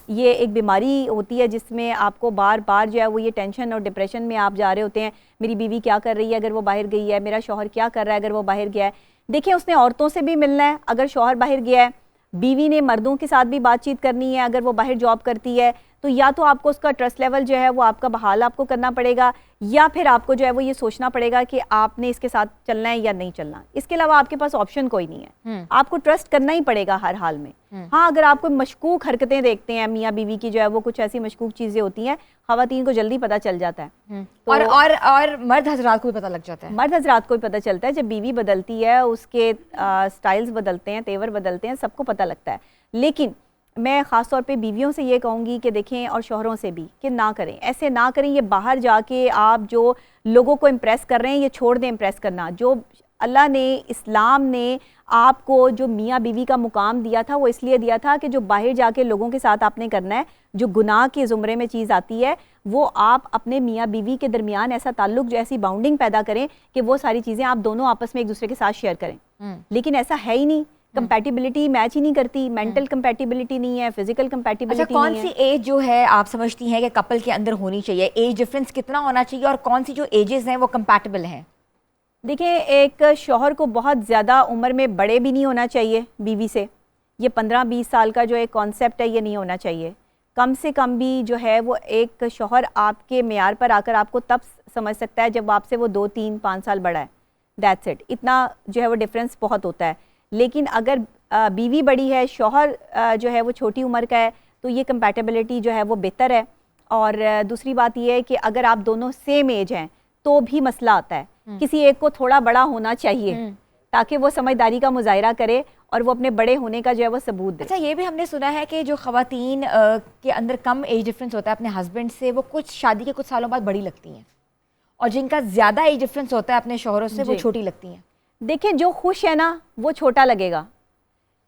ये एक बीमारी होती है जिसमें आपको बार बार जो है वो ये टेंशन और डिप्रेशन में आप जा रहे होते हैं। मेरी बीवी क्या कर रही है अगर वो बाहर गई है, मेरा शौहर क्या कर रहा है अगर वो बाहर गया है। देखिए, उसने औरतों से भी मिलना है अगर शौहर बाहर गया है, बीवी ने मर्दों के साथ भी बातचीत करनी है अगर वो बाहर जॉब करती है, तो या तो आपको उसका ट्रस्ट लेवल जो है वो आपका बहाल आपको करना पड़ेगा, या फिर आपको जो है वो ये सोचना पड़ेगा कि आपने इसके साथ चलना है या नहीं चलना। इसके अलावा आपके पास ऑप्शन कोई नहीं है, आपको ट्रस्ट करना ही पड़ेगा हर हाल में। हाँ, अगर आप कोई मशकूक हरकतें देखते हैं मियाँ बीवी की, जो है वो कुछ ऐसी मशकूक चीज़ें होती हैं, ख़वातीन को जल्दी पता चल जाता है। तो और मर्द हजरात को भी पता लग जाता है, मर्द हजरात को भी पता चलता है। जब बीवी बदलती है, उसके स्टाइल्स बदलते हैं, तेवर बदलते हैं, सबको पता लगता है। लेकिन मैं ख़ास तौर पे बीवियों से ये कहूँगी कि देखें, और शौहरों से भी, कि ना करें, ऐसे ना करें। ये बाहर जाके आप जो लोगों को इम्प्रेस कर रहे हैं, ये छोड़ दें इम्प्रेस करना। जो अल्लाह ने, इस्लाम ने आपको जो मियाँ बीवी का मुकाम दिया था, वो इसलिए दिया था कि जो बाहर जाके लोगों के साथ आपने करना है, जो गुनाह के ज़ुमरे में चीज़ आती है, वो आप अपने मियाँ बीवी के दरमियान ऐसा ताल्लुक, जो ऐसी बाउंडिंग पैदा करें कि वो सारी चीज़ें आप दोनों आपस में एक दूसरे के साथ शेयर करें। लेकिन ऐसा है ही नहीं, कंपैटिबिलिटी मैच ही नहीं करती, मेंटल कंपैटिबिलिटी नहीं है, फिजिकल कंपैटिबिलिटी कौन सी एज जो है आप समझती हैं कि कपल के अंदर होनी चाहिए? एज डिफरेंस कितना होना चाहिए और कौन सी जो एजेस हैं वो कंपैटिबल हैं? देखिए, एक शौहर को बहुत ज़्यादा उम्र में बड़े भी नहीं होना चाहिए बीवी से। ये 15-20 साल का जो एक कॉन्सेप्ट है, ये नहीं होना चाहिए। कम से कम भी जो है वो एक शौहर आपके मेयार पर आकर आपको तब समझ सकता है जब आपसे वो 2-3-5 साल बड़ा है। That's it. इतना जो है वो डिफरेंस बहुत होता है। लेकिन अगर बीवी बड़ी है, शौहर जो है वो छोटी उम्र का है, तो ये कंपैटिबिलिटी जो है वो बेहतर है। और दूसरी बात ये है कि अगर आप दोनों सेम एज हैं तो भी मसला आता है, किसी एक को थोड़ा बड़ा होना चाहिए ताकि वो समझदारी का मुजाहिरा करे और वो अपने बड़े होने का जो है वो सबूत दे। अच्छा, ये भी हमने सुना है कि जो ख़वातीन के अंदर कम एज डिफरेंस होता है अपने हस्बैंड से, वो कुछ शादी के कुछ सालों बाद बड़ी लगती हैं, और जिनका ज़्यादा एज डिफरेंस होता है अपने शौहरों से, वो छोटी लगती हैं। देखिए, जो खुश है ना वो छोटा लगेगा,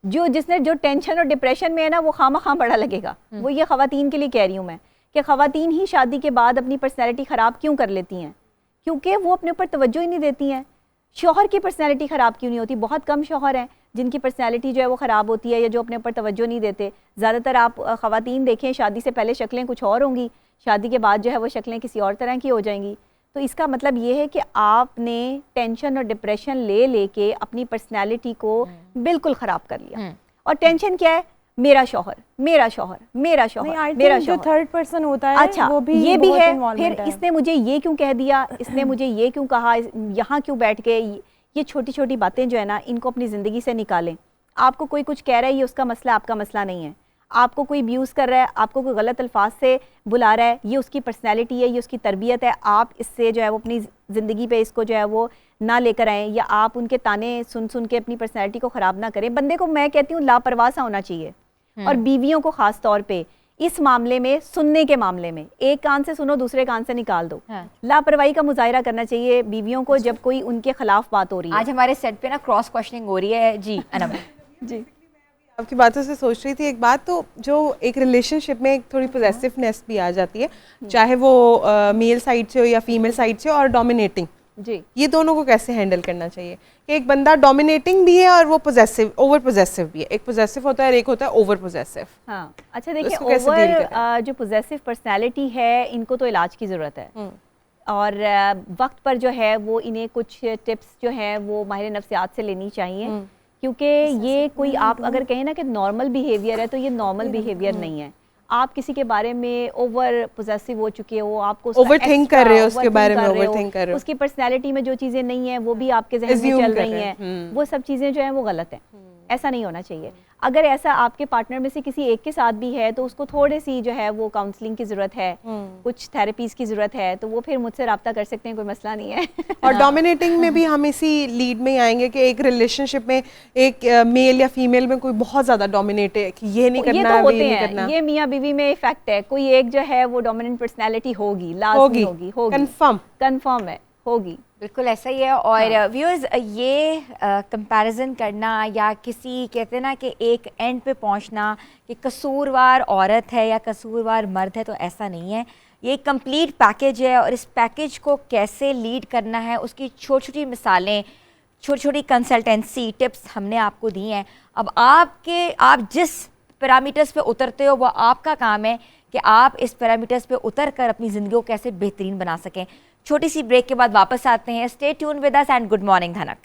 जो टेंशन और डिप्रेशन में है ना वो खामा बड़ा लगेगा। वो ये ख़वातीन के लिए कह रही हूँ मैं कि ख़वातीन ही शादी के बाद अपनी पर्सनैलिटी ख़राब क्यों कर लेती हैं, क्योंकि वो अपने ऊपर तवज्जो ही नहीं देती हैं। शौहर की पर्सनैलिटी ख़राब क्यों नहीं होती? बहुत कम शौहर हैं जिनकी पर्सनैलिटी जो है वो ख़राब होती है या जो अपने ऊपर तवज्जो नहीं देते। ज़्यादातर आप ख़वातीन देखें, शादी से पहले शक्लें कुछ और होंगी, शादी के बाद जो है वो शक्लें किसी और तरह की हो जाएंगी। तो इसका मतलब ये है कि आपने टेंशन और डिप्रेशन लेके अपनी पर्सनैलिटी को बिल्कुल ख़राब कर लिया। और टेंशन क्या है? मेरा शौहर, मेरा शौहर, मेरा शौहर, मेरा शौहर। जो थर्ड पर्सन होता है, अच्छा, वो भी ये भी है। फिर है। इसने मुझे ये क्यों कह दिया, इसने मुझे ये क्यों कहा, यहाँ क्यों बैठ गए। ये छोटी छोटी बातें जो है ना, इनको अपनी ज़िंदगी से निकालें। आपको कोई कुछ कह रहा है, ये उसका मसला, आपका मसला नहीं है। आपको कोई अब्यूज़ कर रहा है, आपको कोई गलत अल्फाज से बुला रहा है, ये उसकी पर्सनैलिटी है, ये उसकी तरबियत है, आप इससे जो है वो अपनी ज़िंदगी पे इसको जो है वो ना लेकर आएँ, या आप उनके ताने सुन सुन के अपनी पर्सनैलिटी को ख़राब ना करें। बंदे को मैं कहती हूँ लापरवाह सा होना चाहिए, और बीवियों को ख़ास तौर पे इस मामले में, सुनने के मामले में, एक कान से सुनो दूसरे कान से निकाल दो। लापरवाही का मुजाहिरा करना चाहिए बीवियों को जब कोई उनके खिलाफ बात हो रही है। आज हमारे सेट पे ना क्रॉस क्वेश्चनिंग हो रही है जी अनम। जी, आपकी बातों से सोच रही थी एक बात, तो जो एक रिलेशनशिप में एक थोड़ी पोजेसिवनेस भी आ जाती है, चाहे वो मेल साइड से हो या फीमेल साइड से, और डोमिनेटिंग, जी, ये दोनों को कैसे हैंडल करना चाहिए कि एक बंदा डोमिनेटिंग भी है और वो पोजेसिव, ओवर पोजेसिव भी है। एक पोजेसिव होता है और एक होता है ओवर पोजेसिव। हाँ, अच्छा देखिए, इसको कैसे deal ओवर जो पोजेसिव पर्सनैलिटी है, इनको तो इलाज की ज़रूरत है, और वक्त पर जो है वो इन्हें कुछ टिप्स जो हैं वो माहिर नफ्सियात से लेनी चाहिए, क्योंकि ये कोई आप अगर कहें ना कि नॉर्मल बिहेवियर है, तो ये नॉर्मल बिहेवियर नहीं है। आप किसी के बारे में ओवर पोजेसिव हो चुके हो, आपको ओवरथिंक कर रहे हो, उसके बारे में ओवरथिंक कर रहे हो, उसकी पर्सनैलिटी में जो चीज़ें नहीं है वो भी आपके जहन में चल रही हैं, वो सब चीज़ें जो हैं वो गलत हैं। ऐसा नहीं होना चाहिए। अगर ऐसा आपके पार्टनर में से किसी एक के साथ भी है, तो उसको थोड़ी सी जो है वो काउंसलिंग की ज़रूरत है, कुछ थेरेपीज की ज़रूरत है, तो वो फिर मुझसे रब्ता कर सकते हैं, कोई मसला नहीं है। और डोमिनेटिंग में भी हम इसी लीड में आएंगे कि एक रिलेशनशिप में एक मेल या फीमेल में कोई बहुत ज़्यादा डोमिनेट है कि ये नहीं करना, ये तो होते नहीं हैं, करना। ये मियाँ बीवी में इफेक्ट है, कोई एक जो है वो डोमिनेंट पर्सनैलिटी होगी, लाजमी होगी, कंफर्म है, होगी, बिल्कुल ऐसा ही है। और व्यूअर्स, ये कंपैरिजन करना या किसी कहते हैं ना कि एक एंड पे पहुंचना कि कसूरवार औरत है या कसूरवार मर्द है, तो ऐसा नहीं है। ये एक कंप्लीट पैकेज है, और इस पैकेज को कैसे लीड करना है उसकी छोटी छोटी मिसालें, छोटी छोटी कंसल्टेंसी टिप्स हमने आपको दी हैं। अब आप जिस पैरामीटर्स पे उतरते हो वो आपका काम है कि आप इस पैरामीटर्स पे उतर कर अपनी ज़िंदगी को कैसे बेहतरीन बना सकें। छोटी सी ब्रेक के बाद वापस आते हैं। Stay tune with us and good morning Dhanak.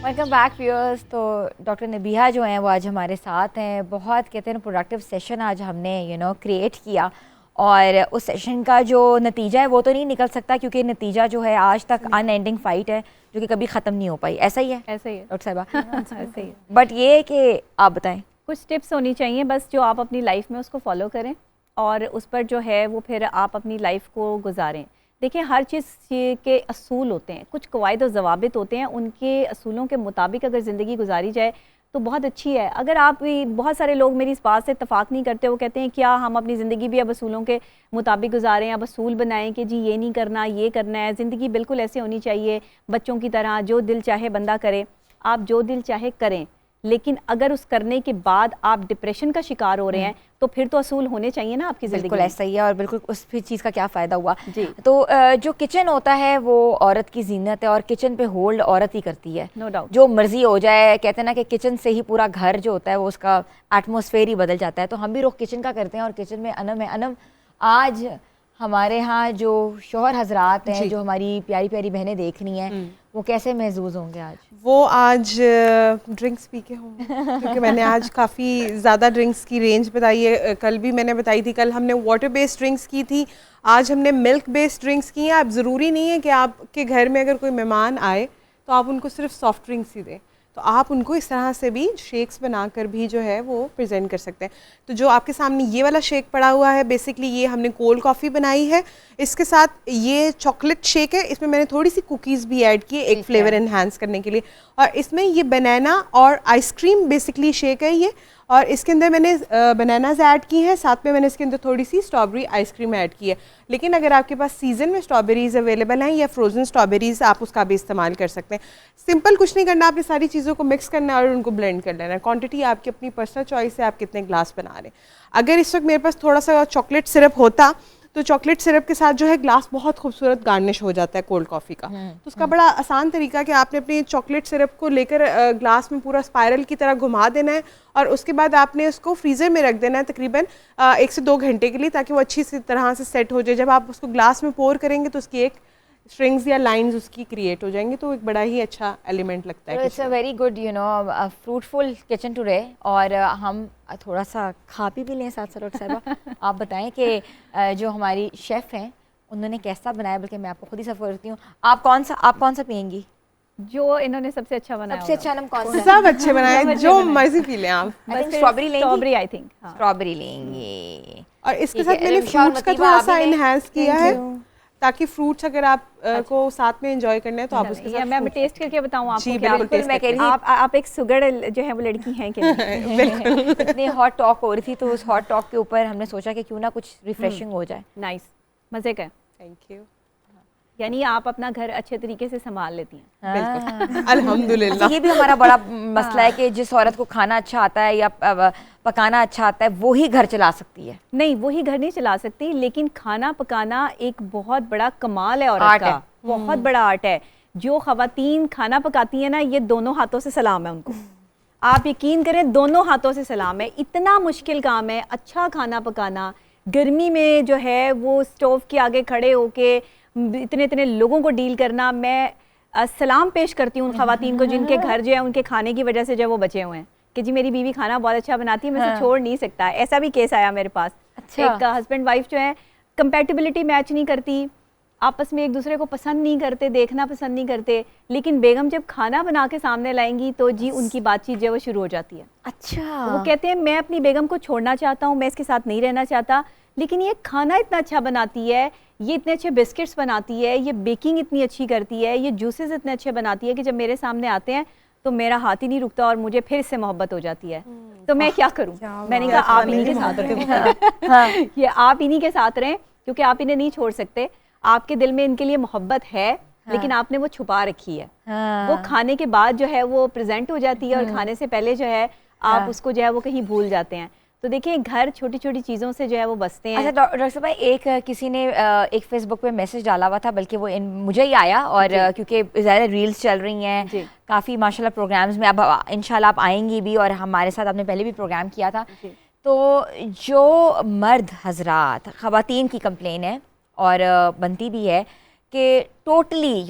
Welcome back viewers. तो डॉक्टर नबीहा जो हैं वो आज हमारे साथ हैं। बहुत कहते हैं प्रोडक्टिव सेशन आज हमने क्रिएट किया, और उस सेशन का जो नतीजा है वो तो नहीं निकल सकता, क्योंकि नतीजा जो है आज तक अनएंडिंग फाइट है जो कि कभी ख़त्म नहीं हो पाई। ऐसा ही है? ऐसा ही है डॉक्टर साहिबा। ऐसा ही है। बट ये है कि आप बताएं, कुछ टिप्स होनी चाहिए बस, जो आप अपनी लाइफ में उसको फॉलो करें, और उस पर जो है वो फिर आप अपनी लाइफ को गुजारें। देखिए, हर चीज़ के असूल होते हैं, कुछ कवायद और ज़वाबित होते हैं, उनके असूलों के मुताबिक अगर ज़िंदगी गुजारी जाए तो बहुत अच्छी है। अगर आप भी, बहुत सारे लोग मेरी इस बात से इत्तफाक नहीं करते, वो कहते हैं क्या हम अपनी ज़िंदगी भी अब असूलों के मुताबिक गुजारें, अब असूल बनाएं कि जी ये नहीं करना, ये करना है। ज़िंदगी बिल्कुल ऐसे होनी चाहिए, बच्चों की तरह, जो दिल चाहे बंदा करे। आप जो दिल चाहे करें, लेकिन अगर उस करने के बाद आप डिप्रेशन का शिकार हो रहे हैं, तो फिर तो असूल होने चाहिए ना आपकी ज़िंदगी। बिल्कुल ऐसा ही है, और बिल्कुल उस फिर चीज़ का क्या फ़ायदा हुआ जी। तो जो किचन होता है वो औरत की जीनत है, और किचन पे होल्ड औरत ही करती है। नो डाउट, जो मर्जी हो जाए, कहते हैं ना कि किचन से ही पूरा घर जो होता है वो उसका एटमॉस्फेयर ही बदल जाता है। तो हम भी रुख किचन का करते हैं, और किचन में अनम है। अनम, आज हमारे यहाँ जो शोहर हजरात हैं, जो हमारी प्यारी प्यारी बहनें देख रही हैं, वो कैसे महसूस होंगे आज? वो आज ड्रिंक्स पी के होंगे, क्योंकि मैंने आज काफ़ी ज़्यादा ड्रिंक्स की रेंज बताई है। कल भी मैंने बताई थी, कल हमने वाटर बेस्ड ड्रिंक्स की थी, आज हमने मिल्क बेस्ड ड्रिंक्स की हैं। अब ज़रूरी नहीं है कि आपके घर में अगर कोई मेहमान आए तो आप उनको सिर्फ सॉफ्ट ड्रिंक्स ही दें, तो आप उनको इस तरह से भी शेक्स बनाकर भी जो है वो प्रेजेंट कर सकते हैं। तो जो आपके सामने ये वाला शेक पड़ा हुआ है, बेसिकली ये हमने कोल्ड कॉफ़ी बनाई है, इसके साथ ये चॉकलेट शेक है, इसमें मैंने थोड़ी सी कुकीज़ भी ऐड की एक फ्लेवर एनहांस करने के लिए, और इसमें ये बनाना और आइसक्रीम बेसिकली शेक है ये, और इसके अंदर मैंने बनानाज ऐड की हैं, साथ में मैंने इसके अंदर थोड़ी सी स्ट्रॉबेरी आइसक्रीम ऐड की है। लेकिन अगर आपके पास सीज़न में स्ट्रॉबेरीज़ अवेलेबल हैं या फ्रोज़न स्ट्रॉबेरीज़, आप उसका भी इस्तेमाल कर सकते हैं। सिंपल कुछ नहीं करना, आपने सारी चीज़ों को मिक्स करना है और उनको ब्लेंड कर लेना है। क्वांटिटी आपकी अपनी पर्सनल चॉइस है, आप कितने ग्लास बना रहे हैं। अगर इस वक्त मेरे पास थोड़ा सा चॉकलेट सिरप होता तो चॉकलेट सिरप के साथ जो है ग्लास बहुत खूबसूरत गार्निश हो जाता है कोल्ड कॉफ़ी का। तो उसका बड़ा आसान तरीका कि आपने अपनी चॉकलेट सिरप को लेकर ग्लास में पूरा स्पाइरल की तरह घुमा देना है, और उसके बाद आपने उसको फ्रीज़र में रख देना है तकरीबन 1 से 2 घंटे के लिए, ताकि वो अच्छी सी तरह से सेट हो जाए। जब आप उसको ग्लास में पोर करेंगे तो उसकी एक स्ट्रिंग्स या लाइंस उसकी क्रिएट हो जाएंगे, तो एक बड़ा ही अच्छा एलिमेंट लगता है। It's a very good fruitful kitchen today. और हम थोड़ा सा खा भी लें साथ साथ। साहिबा आप बताएं कि जो हमारी शेफ़ हैं उन्होंने कैसा बनाया, बल्कि मैं आपको खुद ही सर्व करती हूँ। आप कौन सा पियेंगी? जो इन्होंने सबसे अच्छा बनाया, सबसे अच्छा नम कौन सा? सब अच्छे बनाए, जो मर्जी पी लें आप। स्ट्रॉबेरी लेंगी? स्ट्रॉबेरी आई थिंक स्ट्रॉबेरी लेंगे। और इसके साथ मैंने फ्रूट्स का थोड़ा सा इनहेंस किया है, ताकि फ्रूट्स अगर आप को साथ में एंजॉय करने हैं तो आप उसके साथ मैं टेस्ट करके बताऊं आपको? जी बिल्कुल, मैं कह रही थी आप एक सुगड़ जो है वो लड़की हैं कि नहीं? इतनी हॉट टॉक हो रही थी, तो उस हॉट टॉक के ऊपर हमने सोचा कि क्यों ना कुछ रिफ्रेशिंग हो जाए। नाइस, मजे का। Thank you. यानी आप अपना घर अच्छे तरीके से संभाल लेती हैं। बिल्कुल, अल्हम्दुलिल्लाह। ये भी हमारा बड़ा मसला है कि जिस औरत को खाना अच्छा आता है या पकाना अच्छा आता है वो ही घर चला सकती है। नहीं, वही घर नहीं चला सकती, लेकिन खाना पकाना एक बहुत बड़ा कमाल है औरत का, बहुत बड़ा आर्ट है। जो ख़वातीन खाना पकाती है ना, ये दोनों हाथों से सलाम है उनको। आप यकीन करें, दोनों हाथों से सलाम है। इतना मुश्किल काम है अच्छा खाना पकाना। गर्मी में जो है वो स्टोव के आगे खड़े होके इतने इतने लोगों को डील करना। मैं सलाम पेश करती हूँ उन ख़वातीन को जिनके घर जो है उनके खाने की वजह से जो है वो बचे हुए हैं कि जी मेरी बीवी खाना बहुत अच्छा बनाती है, मैं इसे छोड़ नहीं सकता। ऐसा भी केस आया मेरे पास। अच्छा। एक हस्बैंड वाइफ जो है कंपैटिबिलिटी मैच नहीं करती, आपस में एक दूसरे को पसंद नहीं करते, देखना पसंद नहीं करते, लेकिन बेगम जब खाना बना के सामने लाएंगी तो जी उनकी बातचीत जो है वो शुरू हो जाती है। अच्छा। वो कहते हैं मैं अपनी बेगम को छोड़ना चाहता हूँ, मैं इसके साथ नहीं रहना चाहता, लेकिन ये खाना इतना अच्छा बनाती है, ये इतने अच्छे बिस्किट्स बनाती है, ये बेकिंग इतनी अच्छी करती है, ये जूसेस इतने अच्छे बनाती है कि जब मेरे सामने आते हैं तो मेरा हाथ ही नहीं रुकता और मुझे फिर इससे मोहब्बत हो जाती है। तो मैं क्या करूं? मैंने कहा आप इन्हीं के साथ रहें। ये आप इन्हीं के साथ रहें, क्योंकि आप इन्हें नहीं छोड़ सकते। आपके दिल में इनके लिए मोहब्बत है, लेकिन आपने वो छुपा रखी है। वो खाने के बाद जो है वो प्रेजेंट हो जाती है और खाने से पहले जो है आप उसको जो है वो कहीं भूल जाते हैं। तो देखिए घर छोटी छोटी चीज़ों से जो है वो बसते हैं। अच्छा डॉक्टर साहब, एक किसी ने एक फेसबुक पे मैसेज डाला हुआ था, बल्कि वो मुझे ही आया, और क्योंकि ज़्यादा रील्स चल रही हैं काफ़ी माशाल्लाह प्रोग्राम्स में, अब इंशाल्लाह आप आएंगी भी, और हमारे साथ आपने पहले भी प्रोग्राम किया था। तो जो मर्द हजरात ख़वातीन की कंप्लेन है और बनती भी है कि टोटली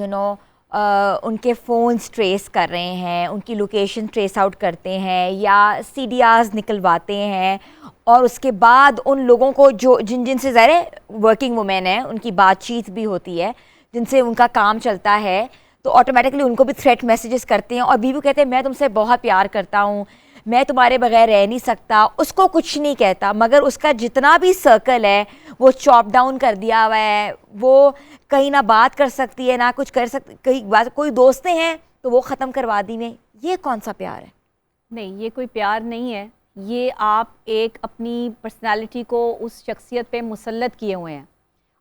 उनके फ़ोन्स ट्रेस कर रहे हैं, उनकी लोकेशन ट्रेस आउट करते हैं या CDRs निकलवाते हैं, और उसके बाद उन लोगों को जो जिनसे ज़ाहिर वर्किंग वुमेन है उनकी बातचीत भी होती है, जिनसे उनका काम चलता है, तो ऑटोमेटिकली उनको भी थ्रेट मैसेजेस करते हैं। और बीवी कहते हैं मैं तुमसे बहुत प्यार करता हूँ, मैं तुम्हारे बगैर रह नहीं सकता। उसको कुछ नहीं कहता, मगर उसका जितना भी सर्कल है वो चॉप डाउन कर दिया हुआ है। वो कहीं ना बात कर सकती है ना कुछ कर सकती, कहीं बात कोई दोस्तें हैं तो वो ख़त्म करवा दी में। ये कौन सा प्यार है? नहीं, ये कोई प्यार नहीं है। ये आप एक अपनी पर्सनालिटी को उस शख्सियत पे मुसल्लत किए हुए हैं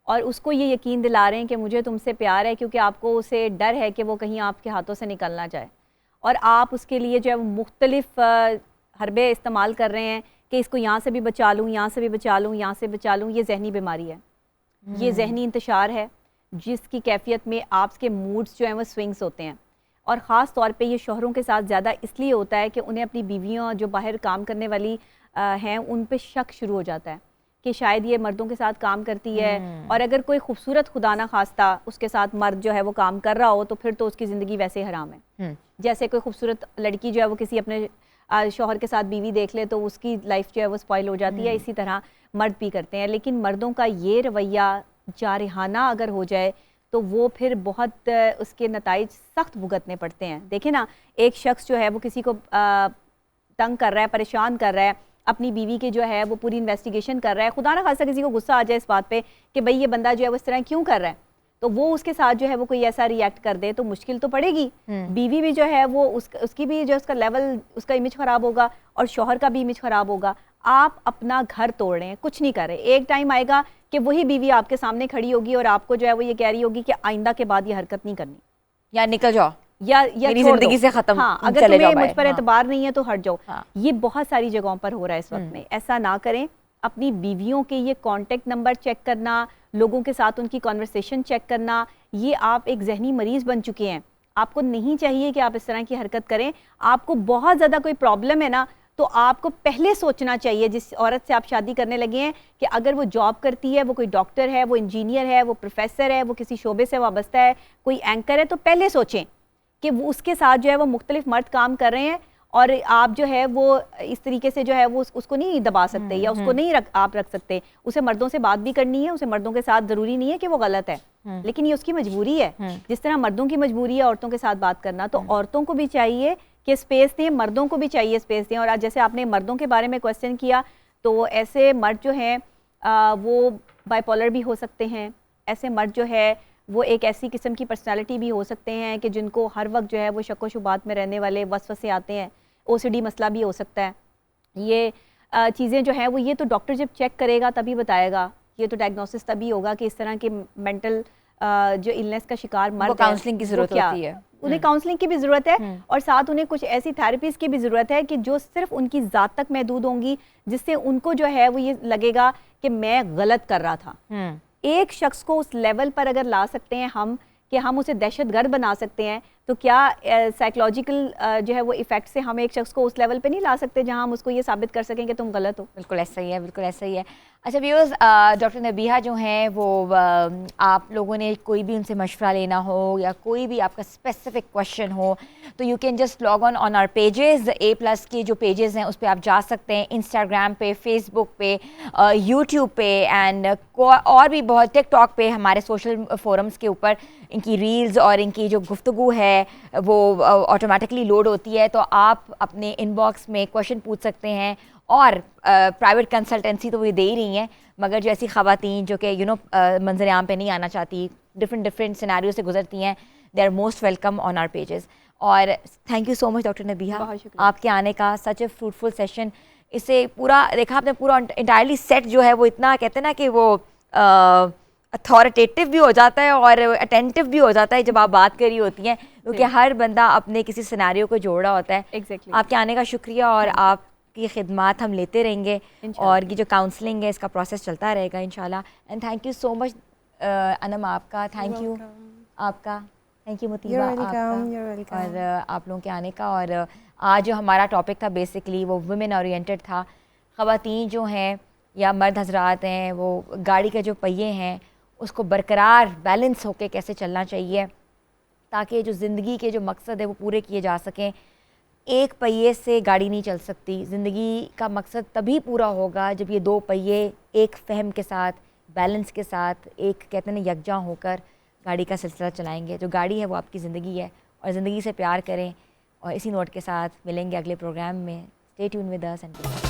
और उसको ये यकीन दिला रहे हैं कि मुझे तुमसे प्यार है, क्योंकि आपको उसे डर है कि वो कहीं आपके हाथों से निकल ना जाए, और आप उसके लिए जो है मुख्तलिफ हरबे इस्तेमाल कर रहे हैं कि इसको यहाँ से भी बचा लूँ, यहाँ से भी बचा लूँ, यहाँ से बचा लूँ। ये जहनी बीमारी है, ये जहनी इंतशार है, जिसकी कैफियत में आपके मूड्स जो हैं वो स्विंग्स होते हैं। और ख़ास तौर पे ये शोहरों के साथ ज़्यादा इसलिए होता है कि उन्हें अपनी बीवियाँ जो बाहर काम करने वाली हैं उन पे शक शुरू हो जाता है कि शायद ये मर्दों के साथ काम करती है, और अगर कोई खूबसूरत खुदा ना खास्ता उसके साथ मर्द जो है वो काम कर रहा हो तो फिर तो उसकी ज़िंदगी वैसे हराम है। जैसे कोई खूबसूरत लड़की जो है वो किसी अपने शौहर के साथ बीवी देख ले तो उसकी लाइफ जो है वो स्पॉइल हो जाती है, इसी तरह मर्द भी करते हैं। लेकिन मर्दों का ये रवैया जारहाना अगर हो जाए तो वो फिर बहुत उसके नताइज सख्त भुगतने पड़ते हैं। देखें ना, एक शख्स जो है वो किसी को तंग कर रहा है, परेशान कर रहा है, अपनी बीवी के जो है वो पूरी इन्वेस्टिगेशन कर रहा है, खुदा ना खासा किसी को गुस्सा आ जाए इस बात पे कि भाई ये बंदा जो है वो इस तरह क्यों कर रहा है, तो वो उसके साथ जो है वो कोई ऐसा रिएक्ट कर दे तो मुश्किल तो पड़ेगी। बीवी भी जो है वो उसकी भी जो उसका लेवल, उसका इमेज ख़राब होगा और शौहर का भी इमेज ख़राब होगा। आप अपना घर तोड़ रहे हैं, कुछ नहीं कर रहे। एक टाइम आएगा कि वही बीवी आपके सामने खड़ी होगी और आपको जो है वो ये कह रही होगी कि आइंदा के बाद ये हरकत नहीं करनी, या निकल जाओ, या जिंदगी से खत्म। हाँ, अगर तुम्हें मुझ पर एतबार नहीं है तो हट जाओ। ये बहुत सारी जगहों पर हो रहा है इस वक्त में। ऐसा ना करें। अपनी बीवियों के ये कॉन्टेक्ट नंबर चेक करना, लोगों के साथ उनकी कॉन्वर्सेशन चेक करना, ये आप एक जहनी मरीज बन चुके हैं। आपको नहीं चाहिए कि आप इस तरह की हरकत करें। आपको बहुत ज़्यादा कोई प्रॉब्लम है ना तो आपको पहले सोचना चाहिए, जिस औरत से आप शादी करने लगे हैं, कि अगर वो जॉब करती है, वो कोई डॉक्टर है, वो इंजीनियर है, वो प्रोफेसर है, वो किसी शोबे से वाबस्ता है, कोई एंकर है, तो पहले सोचें कि वो उसके साथ जो है वो मुख्तलिफ मर्द काम कर रहे हैं और आप जो है वो इस तरीके से जो है वो उसको नहीं दबा सकते या उसको नहीं आप रख सकते। उसे मर्दों से बात भी करनी है, उसे मर्दों के साथ ज़रूरी नहीं है कि वो गलत है, लेकिन ये उसकी मजबूरी है। जिस तरह मर्दों की मजबूरी है औरतों के साथ बात करना, तो औरतों को भी चाहिए कि स्पेस दें, मर्दों को भी चाहिए स्पेस दें। और आज जैसे आपने मर्दों के बारे में क्वेश्चन किया, तो ऐसे मर्द जो हैं वो बाइपोलर भी हो सकते हैं। ऐसे मर्द जो है वो एक ऐसी किस्म की पर्सनालिटी भी हो सकते हैं कि जिनको हर वक्त जो है वो शक व शुबात में रहने वाले वसवसे आते हैं। OCD मसला भी हो सकता है। ये चीज़ें जो हैं वो ये तो डॉक्टर जब चेक करेगा तभी बताएगा, ये तो डायग्नोसिस तभी होगा कि इस तरह के मेंटल जो इलनेस का शिकार मर्द काउंसलिंग की ज़रूरत होती है। उन्हें काउंसलिंग की भी ज़रूरत है और साथ उन्हें कुछ ऐसी थेरेपीज़ की भी ज़रूरत है कि जो सिर्फ उनकी ज़ात तक महदूद होंगी, जिससे उनको जो है वो ये लगेगा कि मैं गलत कर रहा था। एक शख्स को उस लेवल पर अगर ला सकते हैं हम कि हम उसे दहशतगर्द बना सकते हैं, तो क्या साइकोलॉजिकल जो है वो इफ़ेक्ट से हम एक शख्स को उस लेवल पे नहीं ला सकते जहां हम उसको ये साबित कर सकें कि तुम गलत हो। बिल्कुल ऐसा ही है, बिल्कुल ऐसा ही है। अच्छा व्यूअर्स, डॉक्टर नबीहा जो हैं वो आप लोगों ने कोई भी उनसे मशवरा लेना हो या कोई भी आपका स्पेसिफिक क्वेश्चन हो, तो you can just log on our pages. A+ के जो पेजेस हैं उस पर आप जा सकते हैं, इंस्टाग्राम पे, फेसबुक पे, यूट्यूब पे एंड और भी बहुत, टिकटॉक पे, हमारे सोशल फोरम्स के ऊपर इनकी रील्स और इनकी जो गुफ्तगू है वो ऑटोमेटिकली लोड होती है। तो आप अपने इनबॉक्स में क्वेश्चन पूछ सकते हैं और प्राइवेट कंसल्टेंसी तो वो दे ही रही हैं, मगर जो ऐसी ख़वातीन जो कि मंजर आम पे नहीं आना चाहती, डिफरेंट सिनेरियो से गुजरती हैं, they are most welcome on our pages. और thank you so much doctor Nabiha, आपके आने का सच ए फ्रूटफुल सेशन। इससे पूरा देखा आपने, पूरा इंटायरली सेट जो है वो इतना कहते हैं ना कि वो अथॉरिटेटिव भी हो जाता है और अटेंटिव भी हो जाता है जब आप बात करी होती हैं, क्योंकि हर बंदा अपने किसी सिनेरियो को जोड़ रहा होता है। Exactly. आपके आने का शुक्रिया और आपकी खिदमात हम लेते रहेंगे और ये जो काउंसलिंग है इसका प्रोसेस चलता रहेगा इंशाल्लाह। And thank you so much Anam, आपका थैंक यू, आपका थैंक यू मुतीबा, आपका और आप लोगों के आने का। और आज जो हमारा टॉपिक था बेसिकली वो वुमेन ओरिएंटेड था। ख़वातीन जो हैं या मर्द हजरात हैं, वो गाड़ी के जो पहिए हैं उसको बरकरार बैलेंस होके कैसे चलना चाहिए ताकि जो ज़िंदगी के जो मकसद है वो पूरे किए जा सकें। एक पहिए से गाड़ी नहीं चल सकती, ज़िंदगी का मकसद तभी पूरा होगा जब ये दो पहिए एक फ़हम के साथ, बैलेंस के साथ, एक कहते हैं यकजा होकर गाड़ी का सिलसिला चलाएंगे। जो गाड़ी है वो आपकी ज़िंदगी है और ज़िंदगी से प्यार करें। और इसी नोट के साथ मिलेंगे अगले प्रोग्राम में। Stay tune with us and